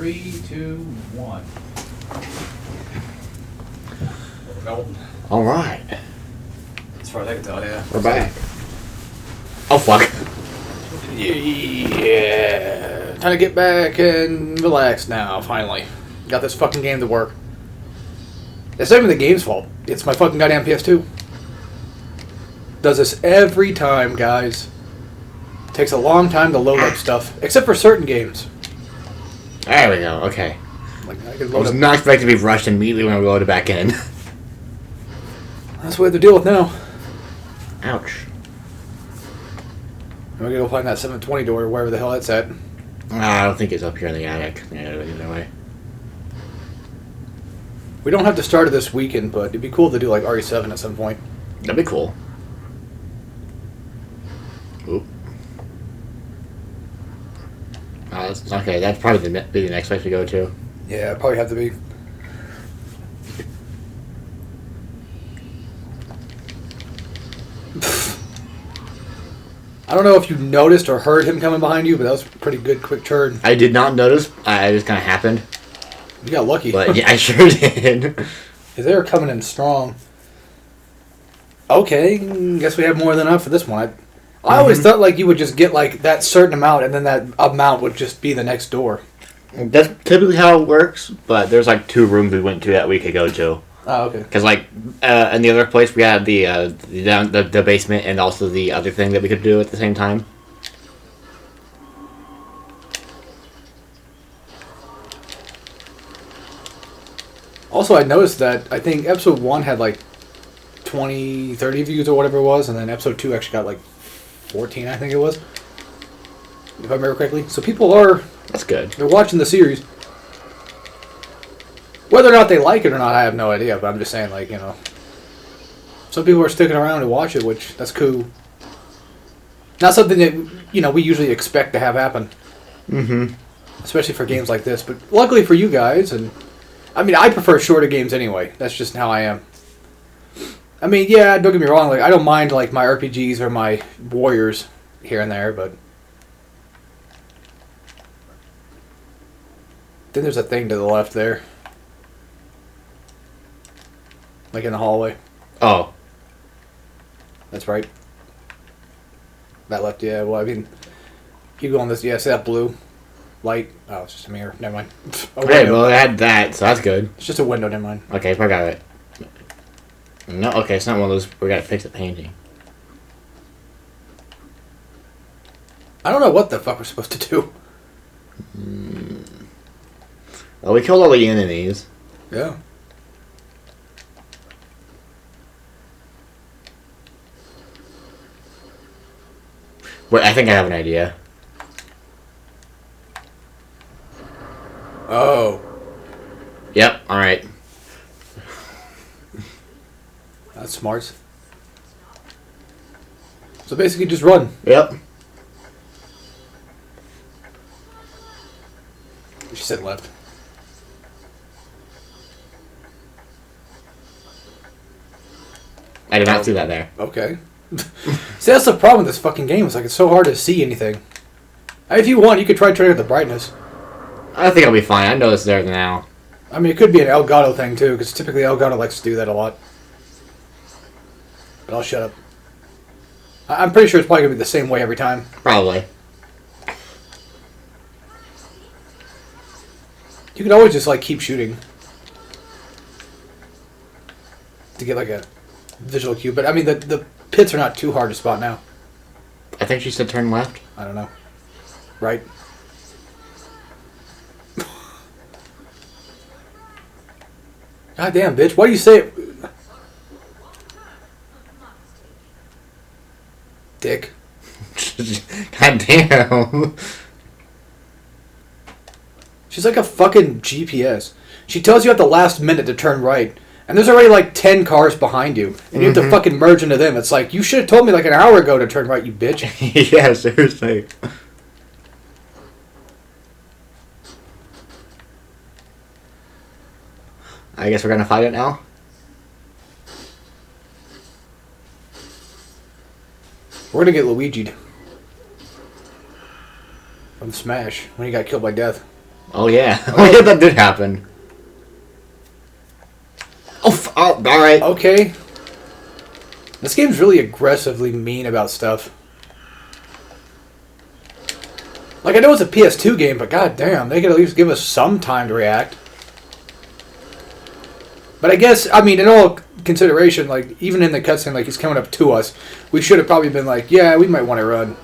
3, 2, 1. Nope. All right. As far as I can tell, yeah. We're back. Oh, fuck. Yeah. Time to get back and relax now, finally. Got this fucking game to work. It's not even the game's fault. It's my fucking goddamn PS2. Does this every time, guys. Takes a long time to load up stuff. Except for certain games. There we go. Okay. Like, I can I load was up. not expecting to be rushed immediately when I loaded back in. That's what we have to deal with now. Ouch. I'm gonna go find that 720 door, wherever the hell it's at. I don't think it's up here in the attic. Yeah, either way. We don't have to start it this weekend, but it'd be cool to do like RE7 at some point. That'd be cool. Oop. That's, okay, that'd probably be the next place we go to. Yeah, it'd probably have to be. I don't know if you noticed or heard him coming behind you, but that was a pretty good quick turn. I did not notice. It just kind of happened. You got lucky. But yeah, I sure did. Because they were coming in strong. Okay, guess we have more than enough for this one. I always thought like you would just get like that certain amount, and then that amount would just be the next door. That's typically how it works, but there's like 2 rooms we went to that we could go to. Oh, okay. Because like in the other place we had the basement and also the other thing that we could do at the same time. Also, I noticed that I think episode 1 had like 20, 30 views or whatever it was, and then episode 2 actually got like 14, I think it was. If I remember correctly. So people are... That's good. They're watching the series. Whether or not they like it or not, I have no idea, but I'm just saying, like, you know. Some people are sticking around to watch it, which, that's cool. Not something that, you know, we usually expect to have happen. Mm-hmm. Especially for games like this. But luckily for you guys, and... I mean, I prefer shorter games anyway. That's just how I am. I mean, yeah, don't get me wrong. Like, I don't mind like my RPGs or my Warriors here and there, but then there's a thing to the left there, like in the hallway. Oh. That's right. That left, yeah. Well, I mean, keep going this. Yeah, see that blue light? Oh, it's just a mirror. Never mind. Okay, well, it had that, so that's good. It's just a window. Never mind. Okay, I got it. No, okay, it's not one of those. We gotta fix the painting. I don't know what the fuck we're supposed to do. Well, we killed all the enemies. Yeah. Wait, I think I have an idea. Oh. Yep, alright. That's smart. So basically just run. Yep. She said left. I did not see that there. Okay. See, that's the problem with this fucking game. It's like it's so hard to see anything. If you want, you could try turning up the brightness. I think I'll be fine. I know it's there now. I mean, it could be an Elgato thing, too, because typically Elgato likes to do that a lot. But I'll shut up. I'm pretty sure it's probably going to be the same way every time. Probably. You can always just, like, keep shooting. To get, like, a visual cue. But, I mean, the pits are not too hard to spot now. I think she said turn left. I don't know. Right? God damn, bitch. Why do you say it? Dick. God damn. She's like a fucking GPS. She tells you at the last minute to turn right. And there's already like 10 cars behind you. And you have to fucking merge into them. It's like, you should have told me like an hour ago to turn right, you bitch. Yeah, seriously. I guess we're gonna fight it now? We're gonna get Luigi'd. From Smash, when he got killed by Death. Oh yeah. Oh yeah, that did happen. Oh, alright. Okay. This game's really aggressively mean about stuff. Like, I know it's a PS2 game, but goddamn, they could at least give us some time to react. But I guess, I mean, in all consideration, like, even in the cutscene, like, he's coming up to us, we should have probably been like, yeah, we might want to run.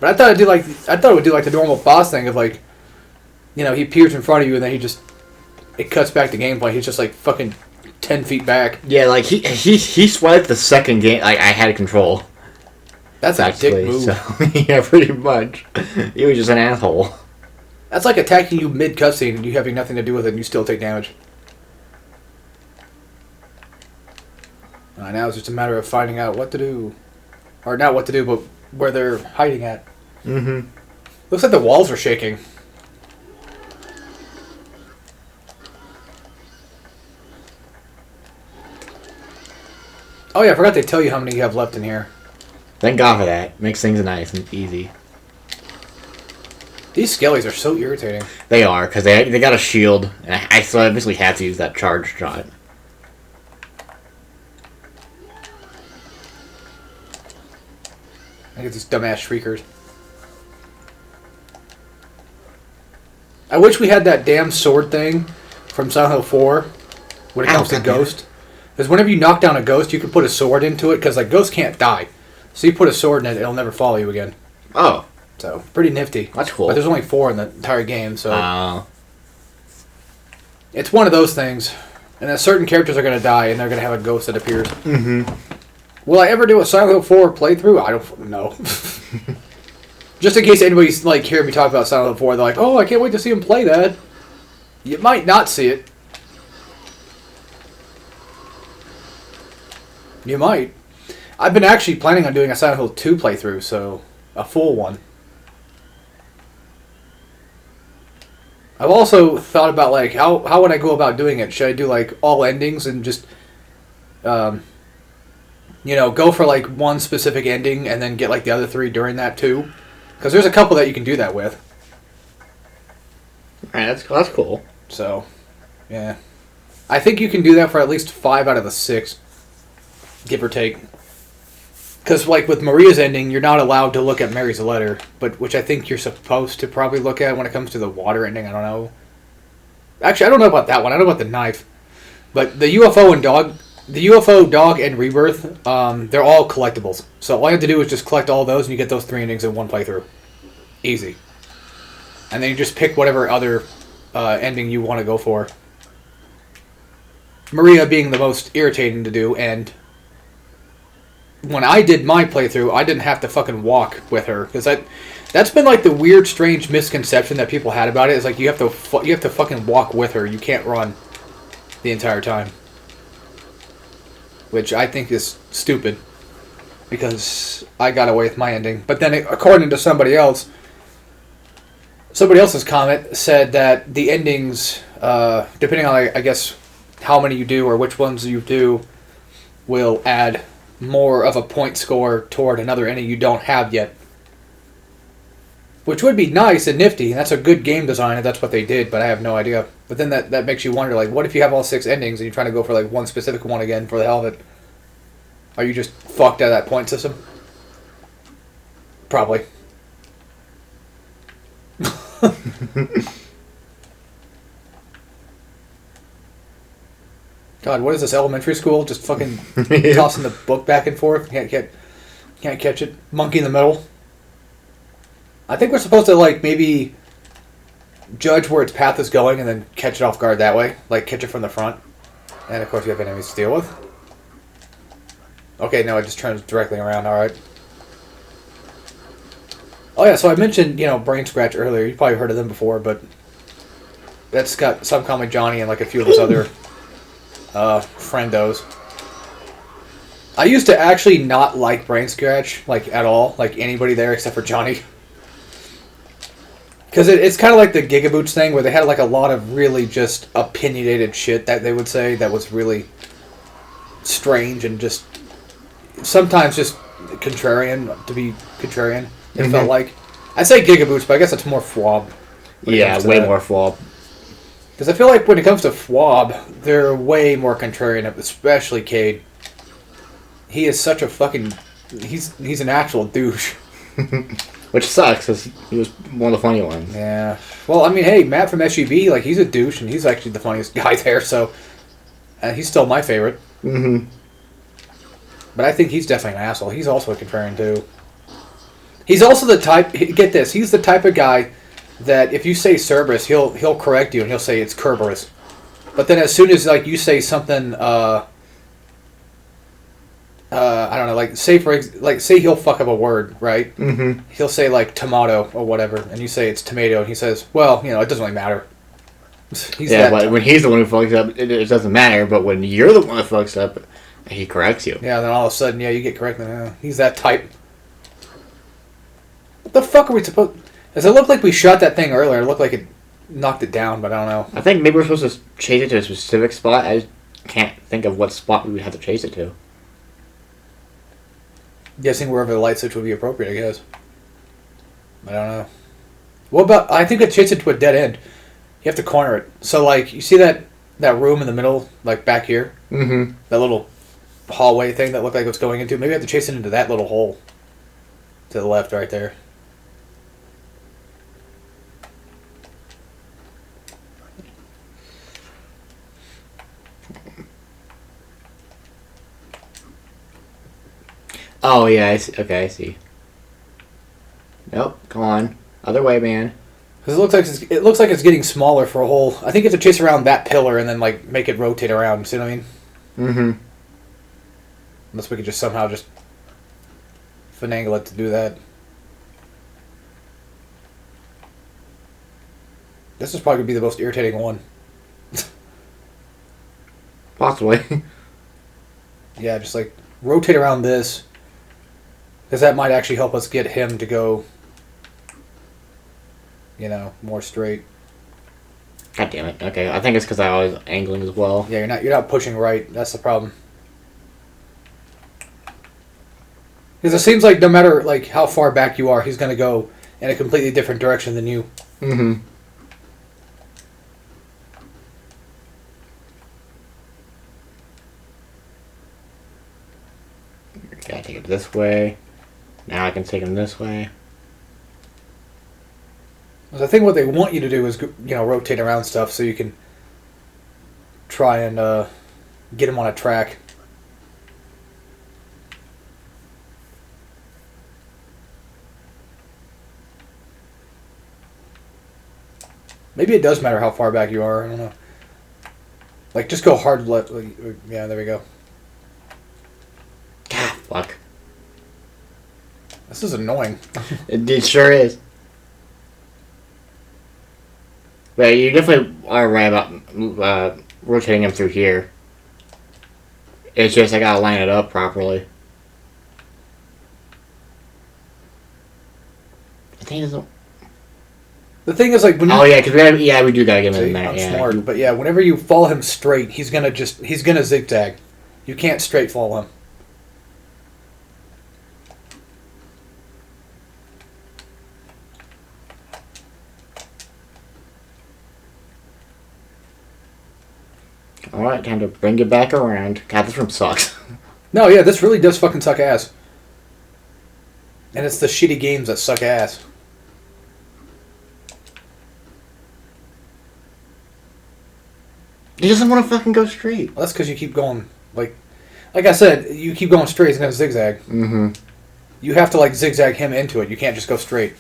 But I thought it would do like the normal boss thing of like, you know, he appears in front of you and then it cuts back to gameplay. He's just like fucking 10 feet back. Yeah, like he swiped the second game. Like I had control. That's a dick move. So, yeah, pretty much. He was just an asshole. That's like attacking you mid cutscene and you having nothing to do with it and you still take damage. Now it's just a matter of finding out what to do. Or not what to do, but where they're hiding at. Mm-hmm. Looks like the walls are shaking. Oh yeah, I forgot to tell you how many you have left in here. Thank God for that. Makes things nice and easy. These skellies are so irritating. They are, because they got a shield, and I basically had to use that charge shot. I get these dumbass shriekers. I wish we had that damn sword thing from Silent Hill 4 when it comes to Ghost. Because whenever you knock down a ghost, you can put a sword into it, because like ghosts can't die. So you put a sword in it, it'll never follow you again. Oh. So, pretty nifty. That's cool. But there's only 4 in the entire game, so... It's one of those things. And then certain characters are going to die, and they're going to have a ghost that appears. Mm-hmm. Will I ever do a Silent Hill 4 playthrough? I don't know. Just in case anybody's like hearing me talk about Silent Hill 4, they're like, oh, I can't wait to see him play that. You might not see it. You might. I've been actually planning on doing a Silent Hill 2 playthrough, so a full one. I've also thought about like how would I go about doing it? Should I do like all endings and just you know, go for like one specific ending and then get like the other 3 during that too? Because there's a couple that you can do that with. Alright, that's cool. So, yeah. I think you can do that for at least 5 out of the 6. Give or take. Because, like, with Maria's ending, you're not allowed to look at Mary's letter, but which I think you're supposed to probably look at when it comes to the water ending. I don't know. Actually, I don't know about that one. I don't know about the knife. But the UFO and dog... The UFO, dog, and rebirth, they're all collectibles. So all you have to do is just collect all those, and you get those 3 endings in one playthrough. Easy. And then you just pick whatever other ending you want to go for. Maria being the most irritating to do, and when I did my playthrough, I didn't have to fucking walk with her, because that's been like the weird, strange misconception that people had about it. Is like you have to fucking walk with her. You can't run the entire time. Which I think is stupid, because I got away with my ending. But then, according to somebody else's comment said that the endings, depending on, I guess, how many you do or which ones you do, will add more of a point score toward another ending you don't have yet. Which would be nice and nifty, and that's a good game design if that's what they did, but I have no idea. But then that makes you wonder, like, what if you have all 6 endings and you're trying to go for, like, one specific one again for the hell of it? Are you just fucked out of that point system? Probably. God, what is this, elementary school? Just fucking tossing the book back and forth? Can't catch it. Monkey in the middle. I think we're supposed to, like, maybe judge where its path is going and then catch it off guard that way. Like, catch it from the front. And, of course, you have enemies to deal with. Okay, no, it just turns directly around. Alright. Oh, yeah, so I mentioned, you know, Brain Scratch earlier. You probably heard of them before, but that's got Some Comic Johnny and, like, a few of his other friendos. I used to actually not like Brain Scratch, like, at all. Like, anybody there except for Johnny. Because it's kind of like the Gigaboots thing, where they had like a lot of really just opinionated shit that they would say that was really strange and just sometimes just contrarian, to be contrarian, it felt like. I say Gigaboots, but I guess it's more FWAB. when it Yeah, comes to way that. more flop. Because I feel like when it comes to Fwab, they're way more contrarian, especially Cade. He is such a fucking... He's an actual douche. Which sucks, because he was one of the funny ones. Yeah. Well, I mean, hey, Matt from SUB, like, he's a douche, and he's actually the funniest guy there, so... he's still my favorite. Mm-hmm. But I think he's definitely an asshole. He's also a contrarian, too. He's also the type... Get this. He's the type of guy that if you say Cerberus, he'll correct you, and he'll say it's Kerberos. But then as soon as, like, you say something... I don't know, like, say he'll fuck up a word, right? Mm-hmm. He'll say, like, tomato or whatever, and you say it's tomato, and he says, well, it doesn't really matter. He's Yeah, that but type. when he's the one who fucks up, it doesn't matter. But when you're the one that fucks up, he corrects you. Yeah, then all of a sudden, you get corrected. He's that type. What the fuck are we supposed... Does it look like we shot that thing earlier? It looked like it knocked it down, but I don't know. I think maybe we're supposed to chase it to a specific spot. I just can't think of what spot we would have to chase it to. Guessing wherever the light switch would be appropriate, I guess. I don't know. What about... I think it chased it to a dead end. You have to corner it. So, like, you see that room in the middle, like, back here? Mm-hmm. That little hallway thing that looked like it was going into? Maybe I have to chase it into that little hole. To the left, right there. Oh, yeah, I see. Okay, I see. Nope, come on. Other way, man. Because it looks like it's getting smaller for a whole... I think you have to chase around that pillar and then, like, make it rotate around. See what I mean? Mm-hmm. Unless we could just somehow just finagle it to do that. This is probably going to be the most irritating one. Possibly. Yeah, just, like, rotate around this. Because that might actually help us get him to go... more straight. God damn it. Okay, I think it's because I was angling as well. Yeah, you're not pushing right. That's the problem. Because it seems like no matter like how far back you are, he's going to go in a completely different direction than you. Mm-hmm. Gotta take it this way. Now I can take him this way. 'Cause I think what they want you to do is rotate around stuff so you can try and get him on a track. Maybe it does matter how far back you are. I don't know. Like, just go hard left. Yeah, there we go. God, fuck. This is annoying. It sure is. But you definitely are right about rotating him through here. It's just I gotta line it up properly. I think it's... The thing is, like, when Oh yeah, because we do gotta get him See, in there. I'm Yeah. smart, but yeah, whenever you follow him straight, he's gonna zigzag. You can't straight follow him. Alright, time to bring it back around. God, this room sucks. No, yeah, this really does fucking suck ass. And it's the shitty games that suck ass. He doesn't want to fucking go straight. Well, that's because you keep going, like I said, you keep going straight, he's gonna zigzag. Mm-hmm. You have to, like, zigzag him into it. You can't just go straight.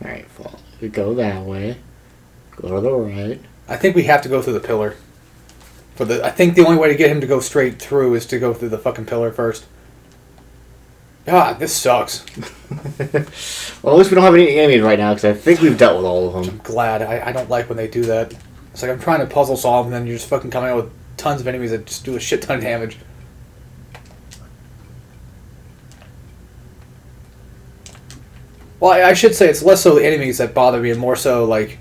Alright, fall. We go that way. Go to the right. I think we have to go through the pillar. I think the only way to get him to go straight through is to go through the fucking pillar first. God, this sucks. Well, at least we don't have any enemies right now, because I think we've dealt with all of them. I'm glad. I don't like when they do that. It's like I'm trying to puzzle solve, and then you're just fucking coming out with tons of enemies that just do a shit ton of damage. Well, I should say it's less so the enemies that bother me, and more so, like,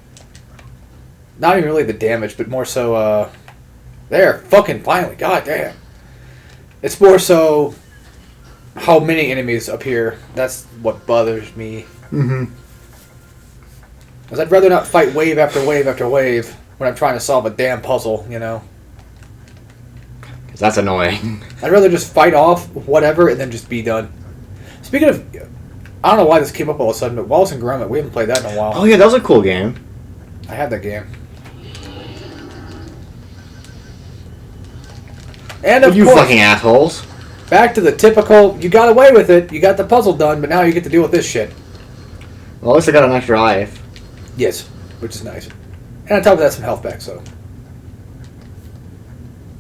not even really the damage, but more so, there, fucking finally, god damn. It's more so how many enemies appear. That's what bothers me. Mm-hmm. Because I'd rather not fight wave after wave after wave when I'm trying to solve a damn puzzle, you know? Because that's annoying. I'd rather just fight off whatever and then just be done. Speaking of... I don't know why this came up all of a sudden, but Wallace and Gromit, we haven't played that in a while. Oh, yeah, that was a cool game. I had that game. And of You course, fucking assholes. back to the typical, you got away with it, you got the puzzle done, but now you get to deal with this shit. Well, at least I got an extra life. Yes, which is nice. And on top of that, some health back, so.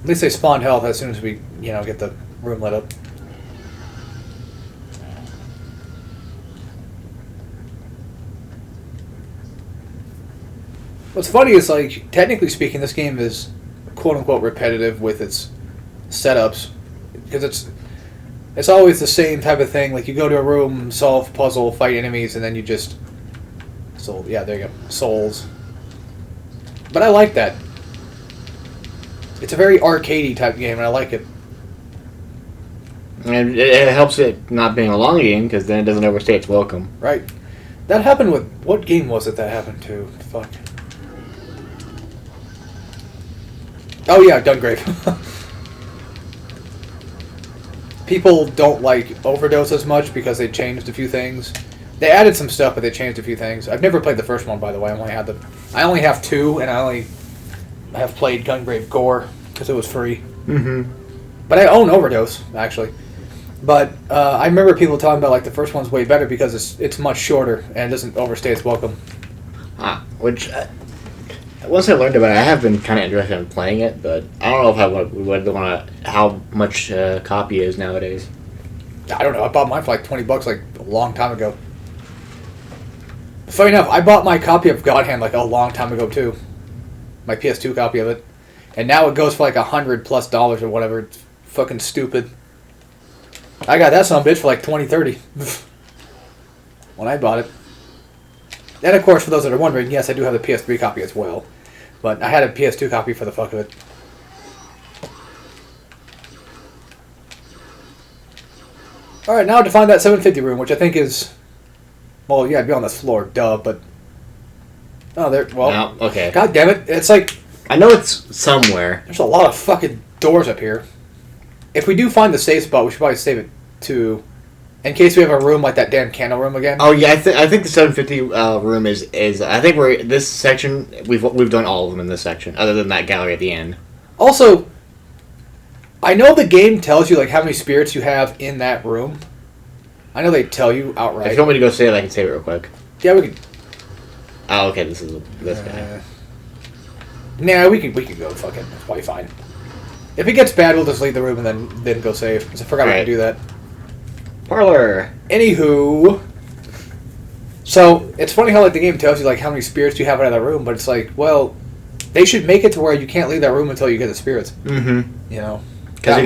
At least they spawned health as soon as we, get the room lit up. What's funny is, like, technically speaking, this game is quote-unquote repetitive with its setups. Because it's always the same type of thing. Like, you go to a room, solve puzzle, fight enemies, and then you just... yeah, there you go. Souls. But I like that. It's a very arcadey type game, and I like it. And it helps it not being a long game, because then it doesn't overstay its welcome. Right. That happened with... What game was it that happened to? Fuck. Oh yeah, Gungrave. People don't like Overdose as much because they changed a few things. They added some stuff, but they changed a few things. I've never played the first one, by the way. I only have 2, and I only have played Gungrave Gore because it was free. Mm-hmm. But I own Overdose, actually. But I remember people talking about, like, the first one's way better because it's much shorter and it doesn't overstay its welcome. Which, once I learned about it, I have been kind of interested in playing it, but I don't know if I would want to, how much copy is nowadays. I don't know. I bought mine for like $20 like a long time ago. Funny enough, I bought my copy of God Hand like a long time ago too. My PS2 copy of it. And now it goes for like $100+ or whatever. It's fucking stupid. I got that son of a bitch for like $20, $30 when I bought it. And of course, for those that are wondering, yes, I do have the PS3 copy as well. But I had a PS2 copy for the fuck of it. Alright, now to find that 750 room, which I think is... Well, yeah, I'd be on this floor, duh, but... Oh, there... Well... No, okay. God damn it, it's like... I know it's somewhere. There's a lot of fucking doors up here. If we do find the safe spot, we should probably save it to... In case we have a room like that damn candle room again. Oh yeah, I think the 750 room is I think we're this section we've done all of them in this section other than that gallery at the end. Also, I know the game tells you like how many spirits you have in that room. I know they tell you outright. If you want me to go save it, I can save it real quick. Yeah, we could. Oh, okay, this is this guy. Nah, we could go. Fuck it, it's probably fine. If it gets bad, we'll just leave the room and then go save. Because I forgot we could do that. Parlor. Anywho, so it's funny how like the game tells you like how many spirits you have in that room, but it's like, well, they should make it to where you can't leave that room until you get the spirits. Mm-hmm. You know, because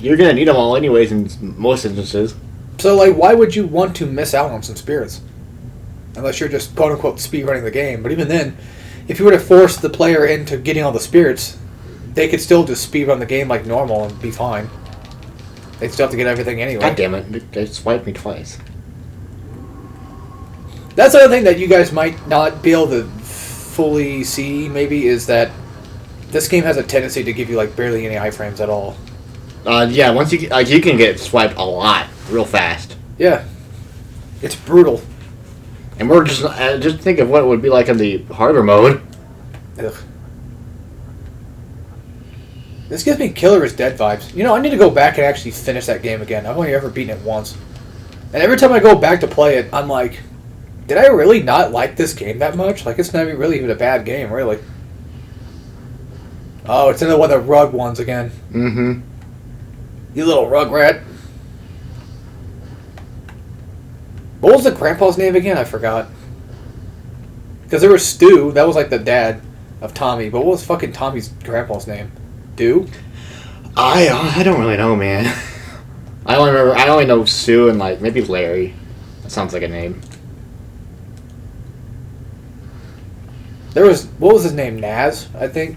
you're gonna need them all anyways in most instances. So like, why would you want to miss out on some spirits? Unless you're just quote unquote speed running the game. But even then, if you were to force the player into getting all the spirits, they could still just speed run the game like normal and be fine. They'd still have to get everything anyway. God damn it! They swiped me twice. That's the other thing that you guys might not be able to fully see, maybe, is that this game has a tendency to give you like barely any iframes at all. Yeah, once you can get swiped a lot real fast. Yeah, it's brutal. And we're just think of what it would be like in the harder mode. Ugh. This gives me Killer is Dead vibes. You know, I need to go back and actually finish that game again. I've only ever beaten it once. And every time I go back to play it, I'm like, did I really not like this game that much? Like, it's not really even a bad game, really. Oh, it's another one of the rug ones again. Mm-hmm. You little rugrat. What was the grandpa's name again? I forgot. Because there was Stu. That was like the dad of Tommy. But what was fucking Tommy's grandpa's name? Do? I don't really know, man. I only know Sue and like maybe Larry. That sounds like a name. What was his name? Naz, I think.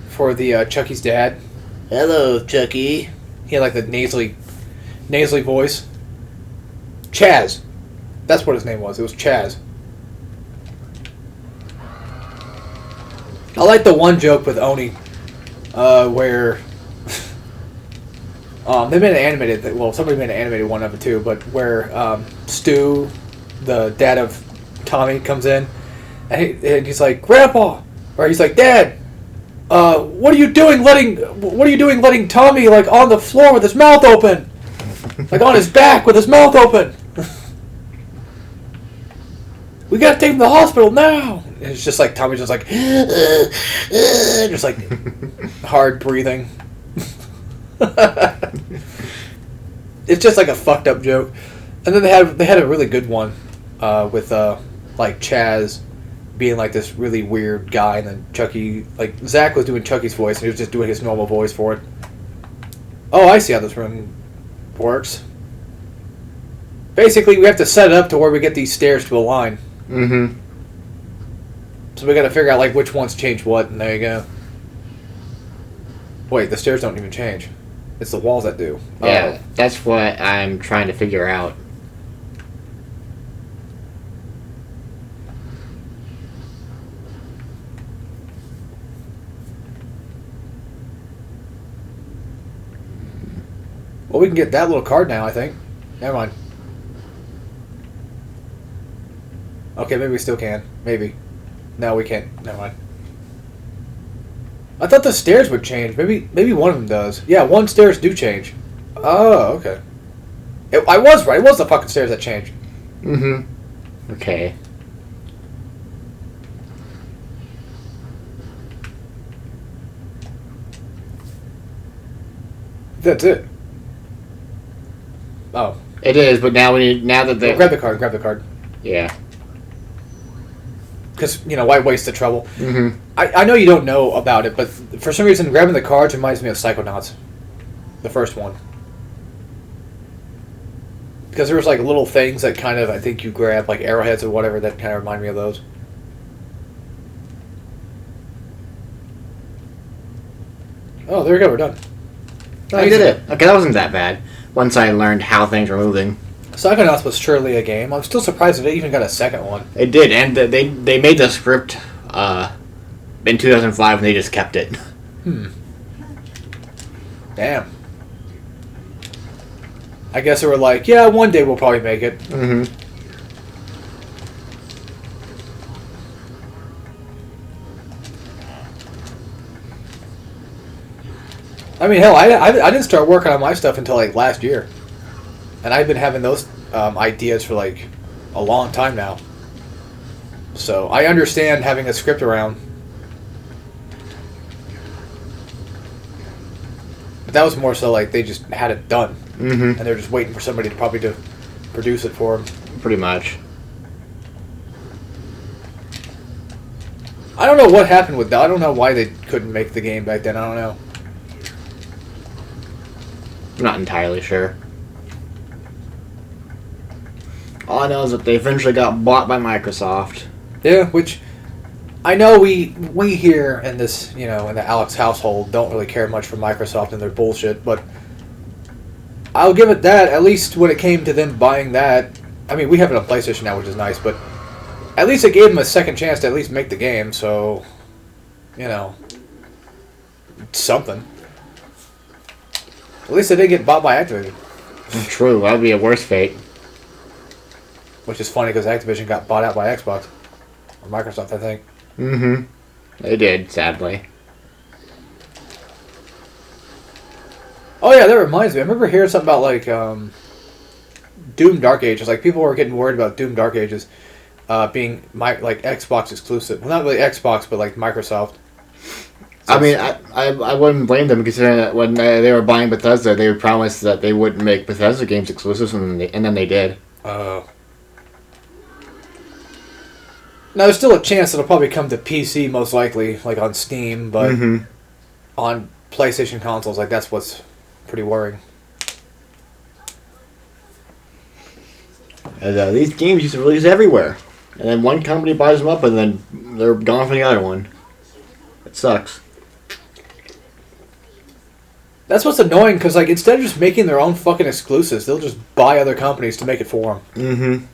For the Chucky's dad. Hello, Chucky. He had like the nasally nasally voice. Chaz. That's what his name was. It was Chaz. I like the one joke with Oni, where they made an animated. Well, somebody made an animated one of it too, but where Stu, the dad of Tommy, comes in, and he's like, "Grandpa," or he's like, "Dad, what are you doing letting Tommy like on the floor with his mouth open, like on his back with his mouth open? We gotta take him to the hospital now." And it's just like Tommy's just like, just like hard breathing. It's just like a fucked up joke. And then they had a really good one with like Chaz being like this really weird guy, and then Chucky, like Zach was doing Chucky's voice, and he was just doing his normal voice for it. Oh, I see how this room works. Basically, we have to set it up to where we get these stairs to align. Mm-hmm. So we got to figure out like which ones change what, and there you go. Wait, the stairs don't even change. It's the walls that do. Yeah, that's what I'm trying to figure out. Well, we can get that little card now, I think. Never mind. Okay, maybe we still can. Maybe. No, we can't. Never mind. I thought the stairs would change. Maybe one of them does. Yeah, one stairs do change. Oh, okay. I was right. It was the fucking stairs that changed. Mm-hmm. Okay. That's it. Oh. It is, but now now that Well, grab the card. Grab the card. Yeah. Because, why waste the trouble? Mm-hmm. I know you don't know about it, but for some reason, grabbing the cards reminds me of Psychonauts. The first one. Because there was, like, little things that kind of, I think you grab, like arrowheads or whatever, that kind of remind me of those. Oh, there we go, we're done. I did it. Okay, that wasn't that bad. Once I learned how things were moving. Psychonauts was surely a game. I'm still surprised that they even got a second one. It did, and they made the script in 2005, and they just kept it. Damn. I guess they were like, yeah, one day we'll probably make it. Mm-hmm. I mean, hell, I didn't start working on my stuff until like last year, and I've been having those ideas for like a long time now. So I understand having a script around, but that was more so like they just had it done, Mm-hmm. and they're just waiting for somebody to probably to produce it for them. Pretty much. I don't know what happened with that. I don't know why they couldn't make the game back then. I don't know. I'm not entirely sure. All I know is that they eventually got bought by Microsoft. Yeah, which I know we here in this, in the Alex household don't really care much for Microsoft and their bullshit, but I'll give it that. At least when it came to them buying that, I mean, we have it on PlayStation now, which is nice, but at least it gave them a second chance to at least make the game, so, something. At least they didn't get bought by Activision. True, that would be a worse fate. Which is funny because Activision got bought out by Xbox. Or Microsoft, I think. Mm-hmm. They did, sadly. Oh yeah, that reminds me. I remember hearing something about like Doom Dark Ages. Like people were getting worried about Doom Dark Ages being like Xbox exclusive. Well, not really Xbox, but like Microsoft. So I mean, I wouldn't blame them considering that when they were buying Bethesda, they would promise that they wouldn't make Bethesda games exclusive, and then they did. Now there's still a chance it'll probably come to PC most likely, like on Steam, but Mm-hmm. on PlayStation consoles, like that's what's pretty worrying. And, these games used to release everywhere, and then one company buys them up, and then they're gone from the other one. It sucks. That's what's annoying, because like instead of just making their own fucking exclusives, they'll just buy other companies to make it for them.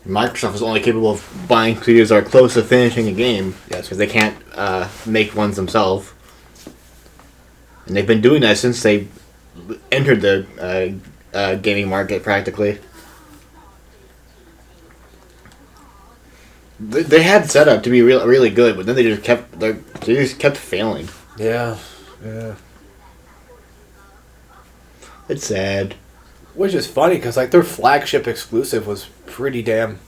Microsoft is only capable of buying studios that are close to finishing a game. Yes. Because they can't make ones themselves. And they've been doing that since they entered the gaming market, practically. They had set up to be really good, but then they just kept failing. Yeah. It's sad. Which is funny, because like their flagship exclusive was pretty damn,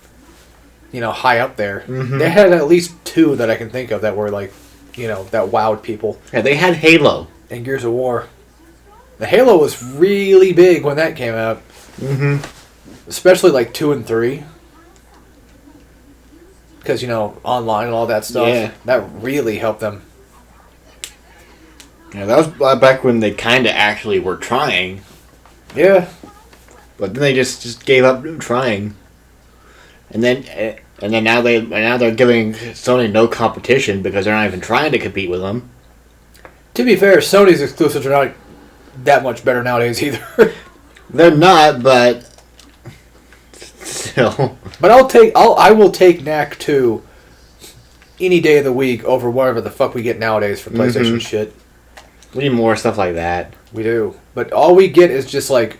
high up there. They had at least 2 that I can think of that were like, that wowed people. Yeah, they had Halo. And Gears of War. The Halo was really big when that came out. Especially like 2 and 3. Because, online and all that stuff. Yeah. That really helped them. Yeah, that was back when they kind of actually were trying. Yeah. But then they just gave up trying. And then now they're giving Sony no competition because they're not even trying to compete with them. To be fair, Sony's exclusives are not that much better nowadays either. They're not, but still. But I will take Knack 2 any day of the week over whatever the fuck we get nowadays for PlayStation shit. We need more stuff like that. We do. But all we get is just like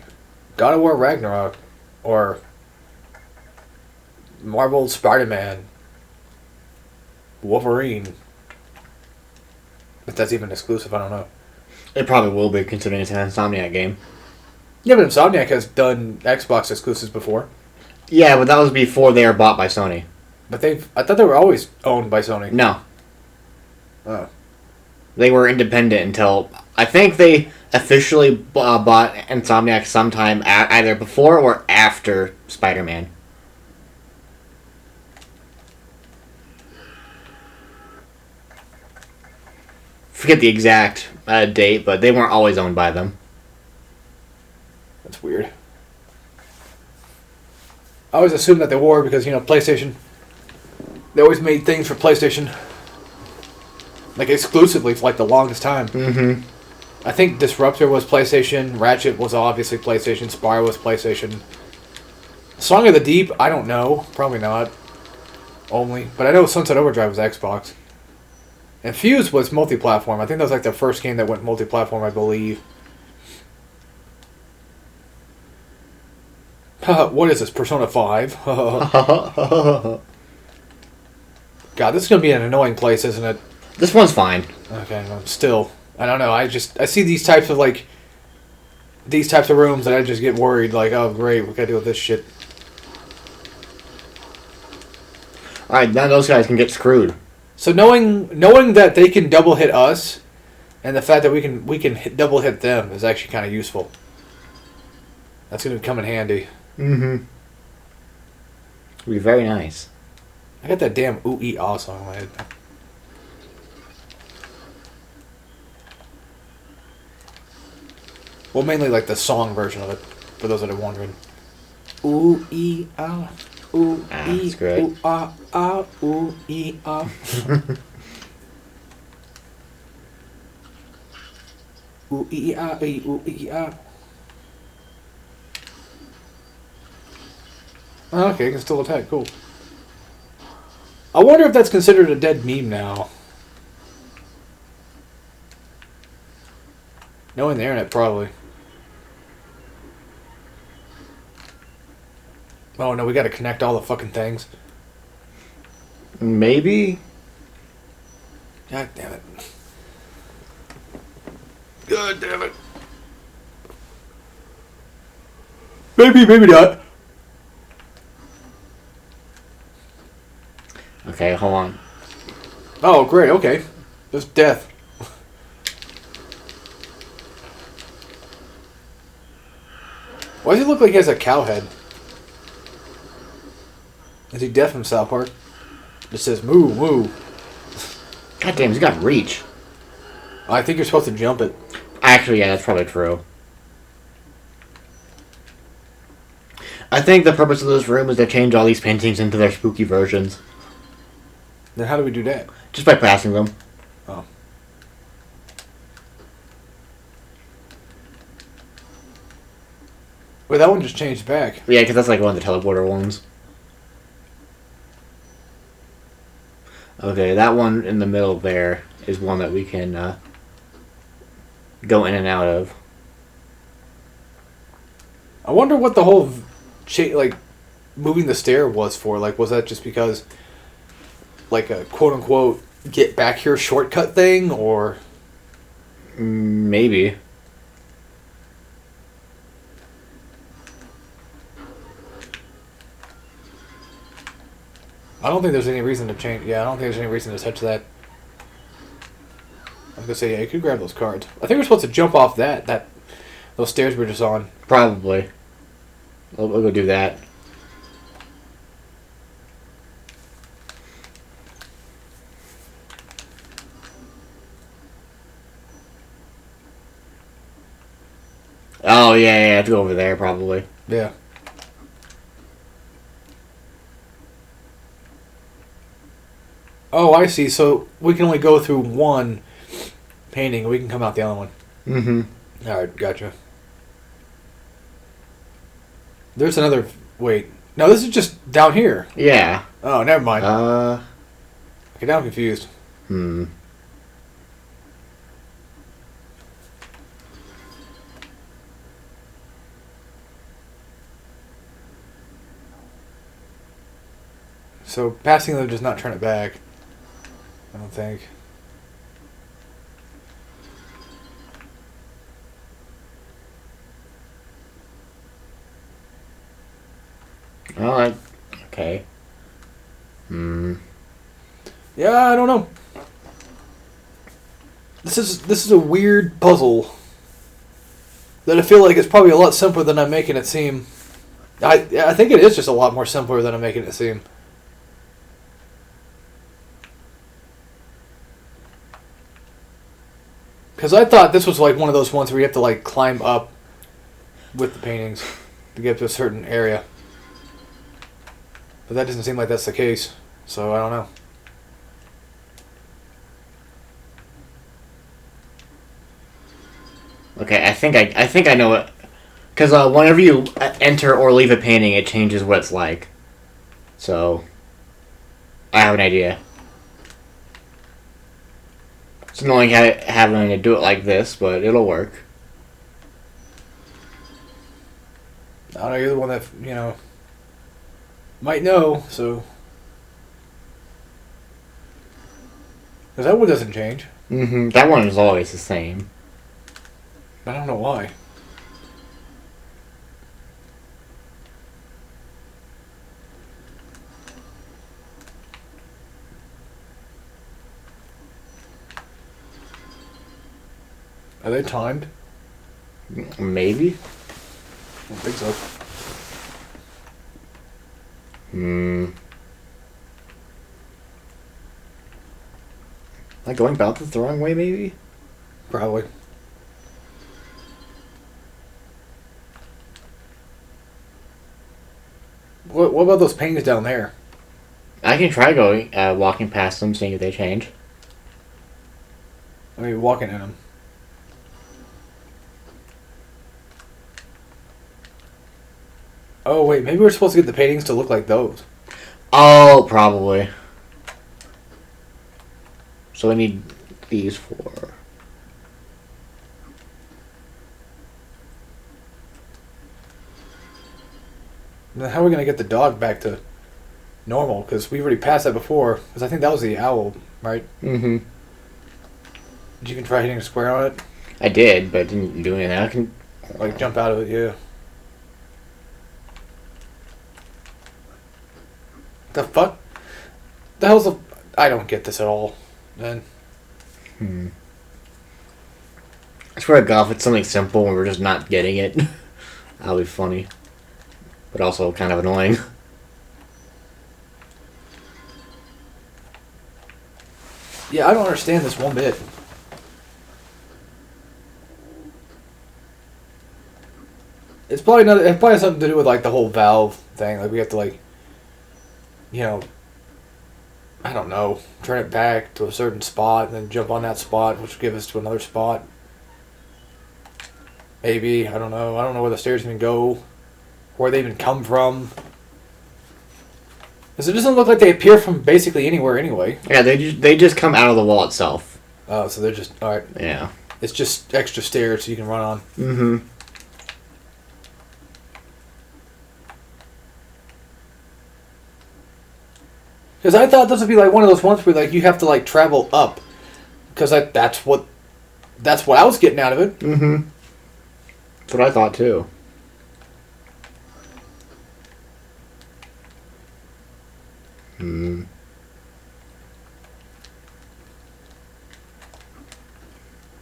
God of War Ragnarok or Marvel Spider-Man, Wolverine. If that's even exclusive, I don't know. It probably will be, considering it's an Insomniac game. Yeah, but Insomniac has done Xbox exclusives before. Yeah, but that was before they were bought by Sony. But I thought they were always owned by Sony. No. Oh. They were independent until... I think they officially bought Insomniac sometime either before or after Spider-Man. Forget the exact date, but they weren't always owned by them. That's weird. I always assumed that they were because, PlayStation... They always made things for PlayStation. Like, exclusively for, like, the longest time. I think Disruptor was PlayStation. Ratchet was obviously PlayStation. Spyro was PlayStation. Song of the Deep, I don't know. Probably not. Only. But I know Sunset Overdrive was Xbox. And Fuse was multi-platform. I think that was, like, the first game that went multi-platform, I believe. What is this? Persona 5? God, this is going to be an annoying place, isn't it? This one's fine. Okay, well, still, I don't know. I see these types of rooms, and I just get worried. Like, oh great, we gotta deal with this shit. All right, now those guys can get screwed. So knowing that they can double hit us, and the fact that we can double hit them is actually kind of useful. That's gonna come in handy. It'll be very nice. I got that damn ooh ee ah song in my head. Well, mainly like the song version of it, for those that are wondering. Ooh ee ah, ooh ee that's great. ooh ah ah, ooh ee ah. Ooh ee ah, ooh ee ah. Oh, okay, I can still attack. Cool. I wonder if that's considered a dead meme now. Knowing the internet, probably. Oh no, we gotta connect all the fucking things. Maybe. God damn it. God damn it. Maybe not. Okay, hold on. Oh, great, okay. Just death. Why does he look like he has a cow head? Is he deaf from South Park? It says moo, moo. God damn, he's got reach. I think you're supposed to jump it. Actually, yeah, that's probably true. I think the purpose of this room is to change all these paintings into their spooky versions. Then how do we do that? Just by passing them. Oh. Wait, that one just changed back. Yeah, because that's like one of the teleporter ones. Okay, that one in the middle there is one that we can go in and out of. I wonder what the whole like moving the stair was for. Like, was that just because like a quote unquote get back here shortcut thing, or Maybe. I don't think there's any reason to change. Yeah, I don't think there's any reason to touch that. I was gonna say, yeah, you could grab those cards. I think we're supposed to jump off those stairs we're just on. Probably. We'll go do that. Oh, yeah, I have to go over there, probably. Yeah. Oh, I see. So we can only go through one painting. We can come out the other one. Mm-hmm. All right, gotcha. There's another. Wait. No, this is just down here. Yeah. Oh, never mind. Uh, Okay, now I'm confused. hmm. So passing them does not turn it back. I don't think. Oh, okay. Hmm. Yeah, I don't know. This is a weird puzzle that I feel like it's probably a lot simpler than I'm making it seem. I think it is just a lot more simpler than I'm making it seem. Because I thought this was like one of those ones where you have to like climb up with the paintings to get to a certain area. But that doesn't seem like that's the case. So I don't know. Okay, I think I know it. Because whenever you enter or leave a painting, it changes what it's like. So, I have an idea. It's annoying having to do it like this, but it'll work. I don't know, you're the one that, might know, so. Because that one doesn't change. Mm-hmm. That one is always the same. I don't know why. Are they timed? Maybe? I don't think so. Hmm. Like going about this the wrong way, maybe? Probably. What about those paintings down there? I can try going, walking past them, seeing if they change. I mean, walking in them. Oh, wait, maybe we're supposed to get the paintings to look like those. Oh, probably. So we need these four. Then how are we going to get the dog back to normal? Because we've already passed that before. Because I think that was the owl, right? Mm-hmm. Did you even try hitting a square on it? I did, but it didn't do anything. I can... Like, jump out of it, yeah. The fuck? The hell's the... I don't get this at all, then. I swear to God, if it's something simple and we're just not getting it, that'll be funny. But also kind of annoying. Yeah, I don't understand this one bit. It's probably not. It probably has something to do with like the whole valve thing. Like we have to like, I don't know, turn it back to a certain spot and then jump on that spot, which will give us to another spot. Maybe I don't know. I don't know where the stairs even go. where they even come from. Because it doesn't look like they appear from basically anywhere anyway. Yeah, they just come out of the wall itself. Oh, so they're just... Alright. Yeah. It's just extra stairs so you can run on. Mm-hmm. Because I thought this would be like one of those ones where like you have to like travel up. Because that's what I was getting out of it. Mm-hmm. That's what I thought too. Hmm.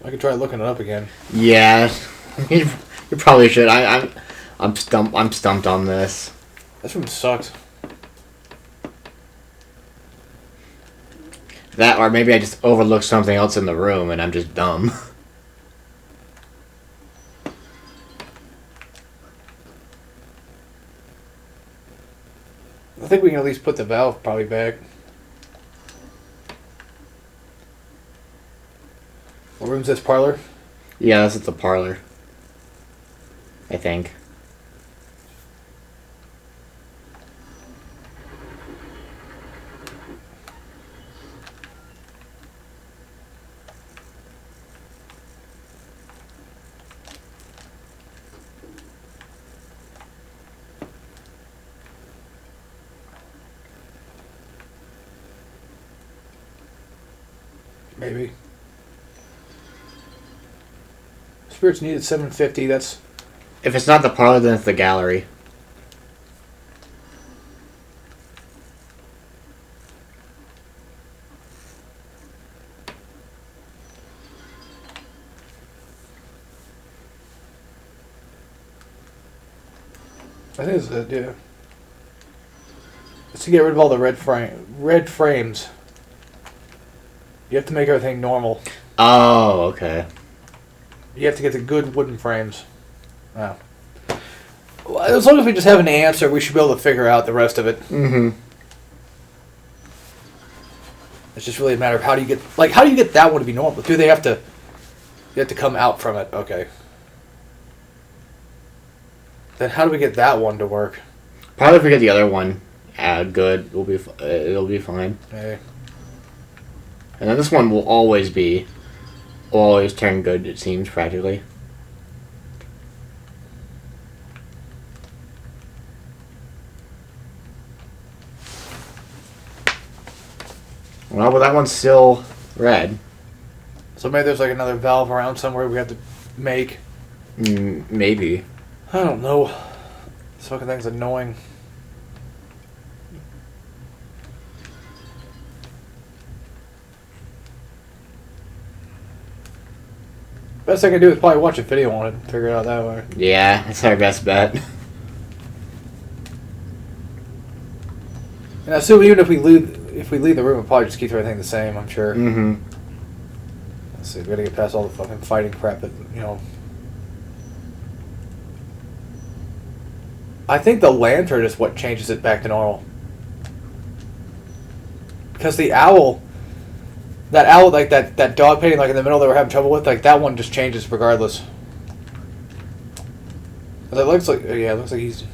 I could try looking it up again. Yeah, you probably should. I'm stumped on this. This room sucks. That, or maybe I just overlooked something else in the room and I'm just dumb. I think we can at least put the valve probably back. What room's this, parlor? Yeah, this is the parlor. I think. Maybe. Spirits needed 750. That's... If it's not the parlor, then it's the gallery. I think it's it, yeah. It's to get rid of all the red frames. You have to make everything normal. Oh, okay. You have to get the good wooden frames. Wow. Well, as long as we just have an answer, we should be able to figure out the rest of it. Mm-hmm. It's just really a matter of how do you get that one to be normal? Do they have to? You have to come out from it. Okay. Then how do we get that one to work? Probably if we get the other one good, it'll be fine. Hey. And then this one will always turn good, it seems, practically. Well, but that one's still red. So maybe there's like another valve around somewhere we have to make. Maybe. I don't know. This fucking thing's annoying. Best I can do is probably watch a video on it and figure it out that way. Yeah, that's our best bet. And I assume even if we leave the room, we'll probably just keep everything the same, I'm sure. Mm-hmm. Let's see, we gotta get past all the fucking fighting crap that, you know. I think the lantern is what changes it back to normal. Because the owl, that owl, like that dog painting like in the middle that we're having trouble with, like that one just changes regardless. It looks like, yeah, it looks like he's...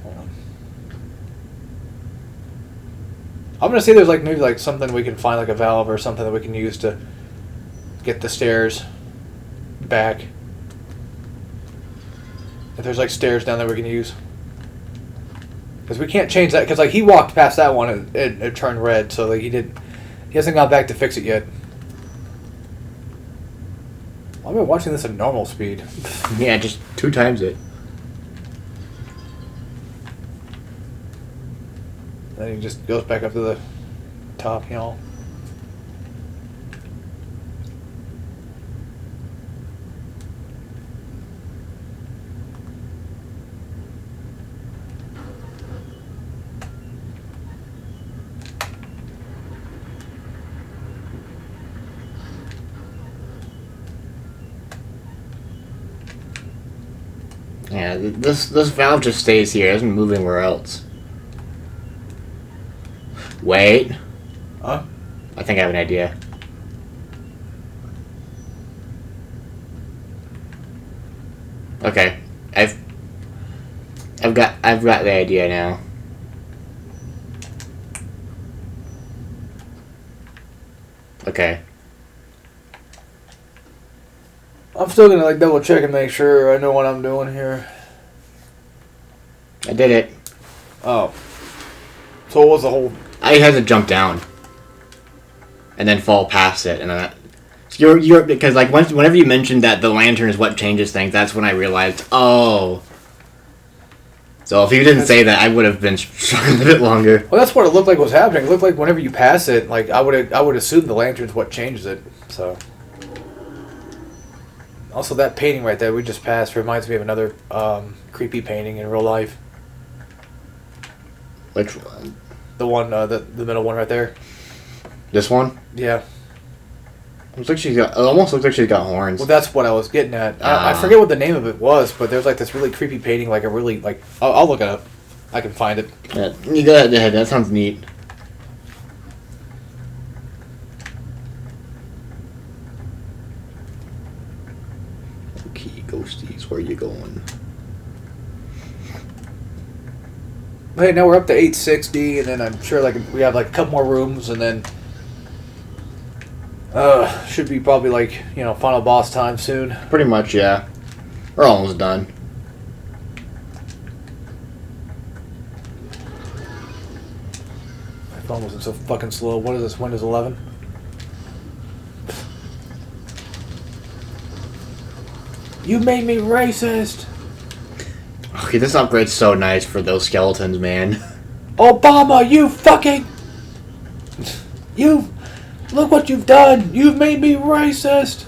Hold on. I'm gonna say there's like maybe like something we can find, like a valve or something that we can use to get the stairs back. If there's like stairs down there we can use. Because we can't change that, because like he walked past that one and it turned red, so like he hasn't gone back to fix it yet. I've been watching this at normal speed. Yeah, just 2 times it. Then he just goes back up to the top, you know. Yeah, this valve just stays here. It doesn't move anywhere else. Wait. Huh? I think I have an idea. Okay. I've got the idea now. Okay. I'm still gonna like double check and make sure I know what I'm doing here. I did it. Oh. So what was the whole... I had to jump down. And then fall past it, and then you're because like whenever you mentioned that the lantern is what changes things, that's when I realized, oh. So if you didn't say that, I would have been struggling a bit longer. Well, that's what it looked like was happening. It looked like whenever you pass it, like I would assume the lantern's what changes it. So. Also, that painting right there we just passed reminds me of another creepy painting in real life. Which one? The one, the middle one right there. This one? Yeah. Looks like it almost looks like she's got horns. Well, that's what I was getting at. I forget what the name of it was, but there's like this really creepy painting, like a really like. I'll look it up. I can find it. Yeah, you go ahead. That sounds neat. Okay, ghosties, where you going? Hey, now we're up to 860, and then I'm sure like we have like a couple more rooms, and then should be probably like final boss time soon. Pretty much, yeah. We're almost done. My phone wasn't so fucking slow. What is this? Windows 11. You made me racist. Okay, this upgrade's so nice for those skeletons, man. Obama, you fucking... Look what you've done! You've made me racist!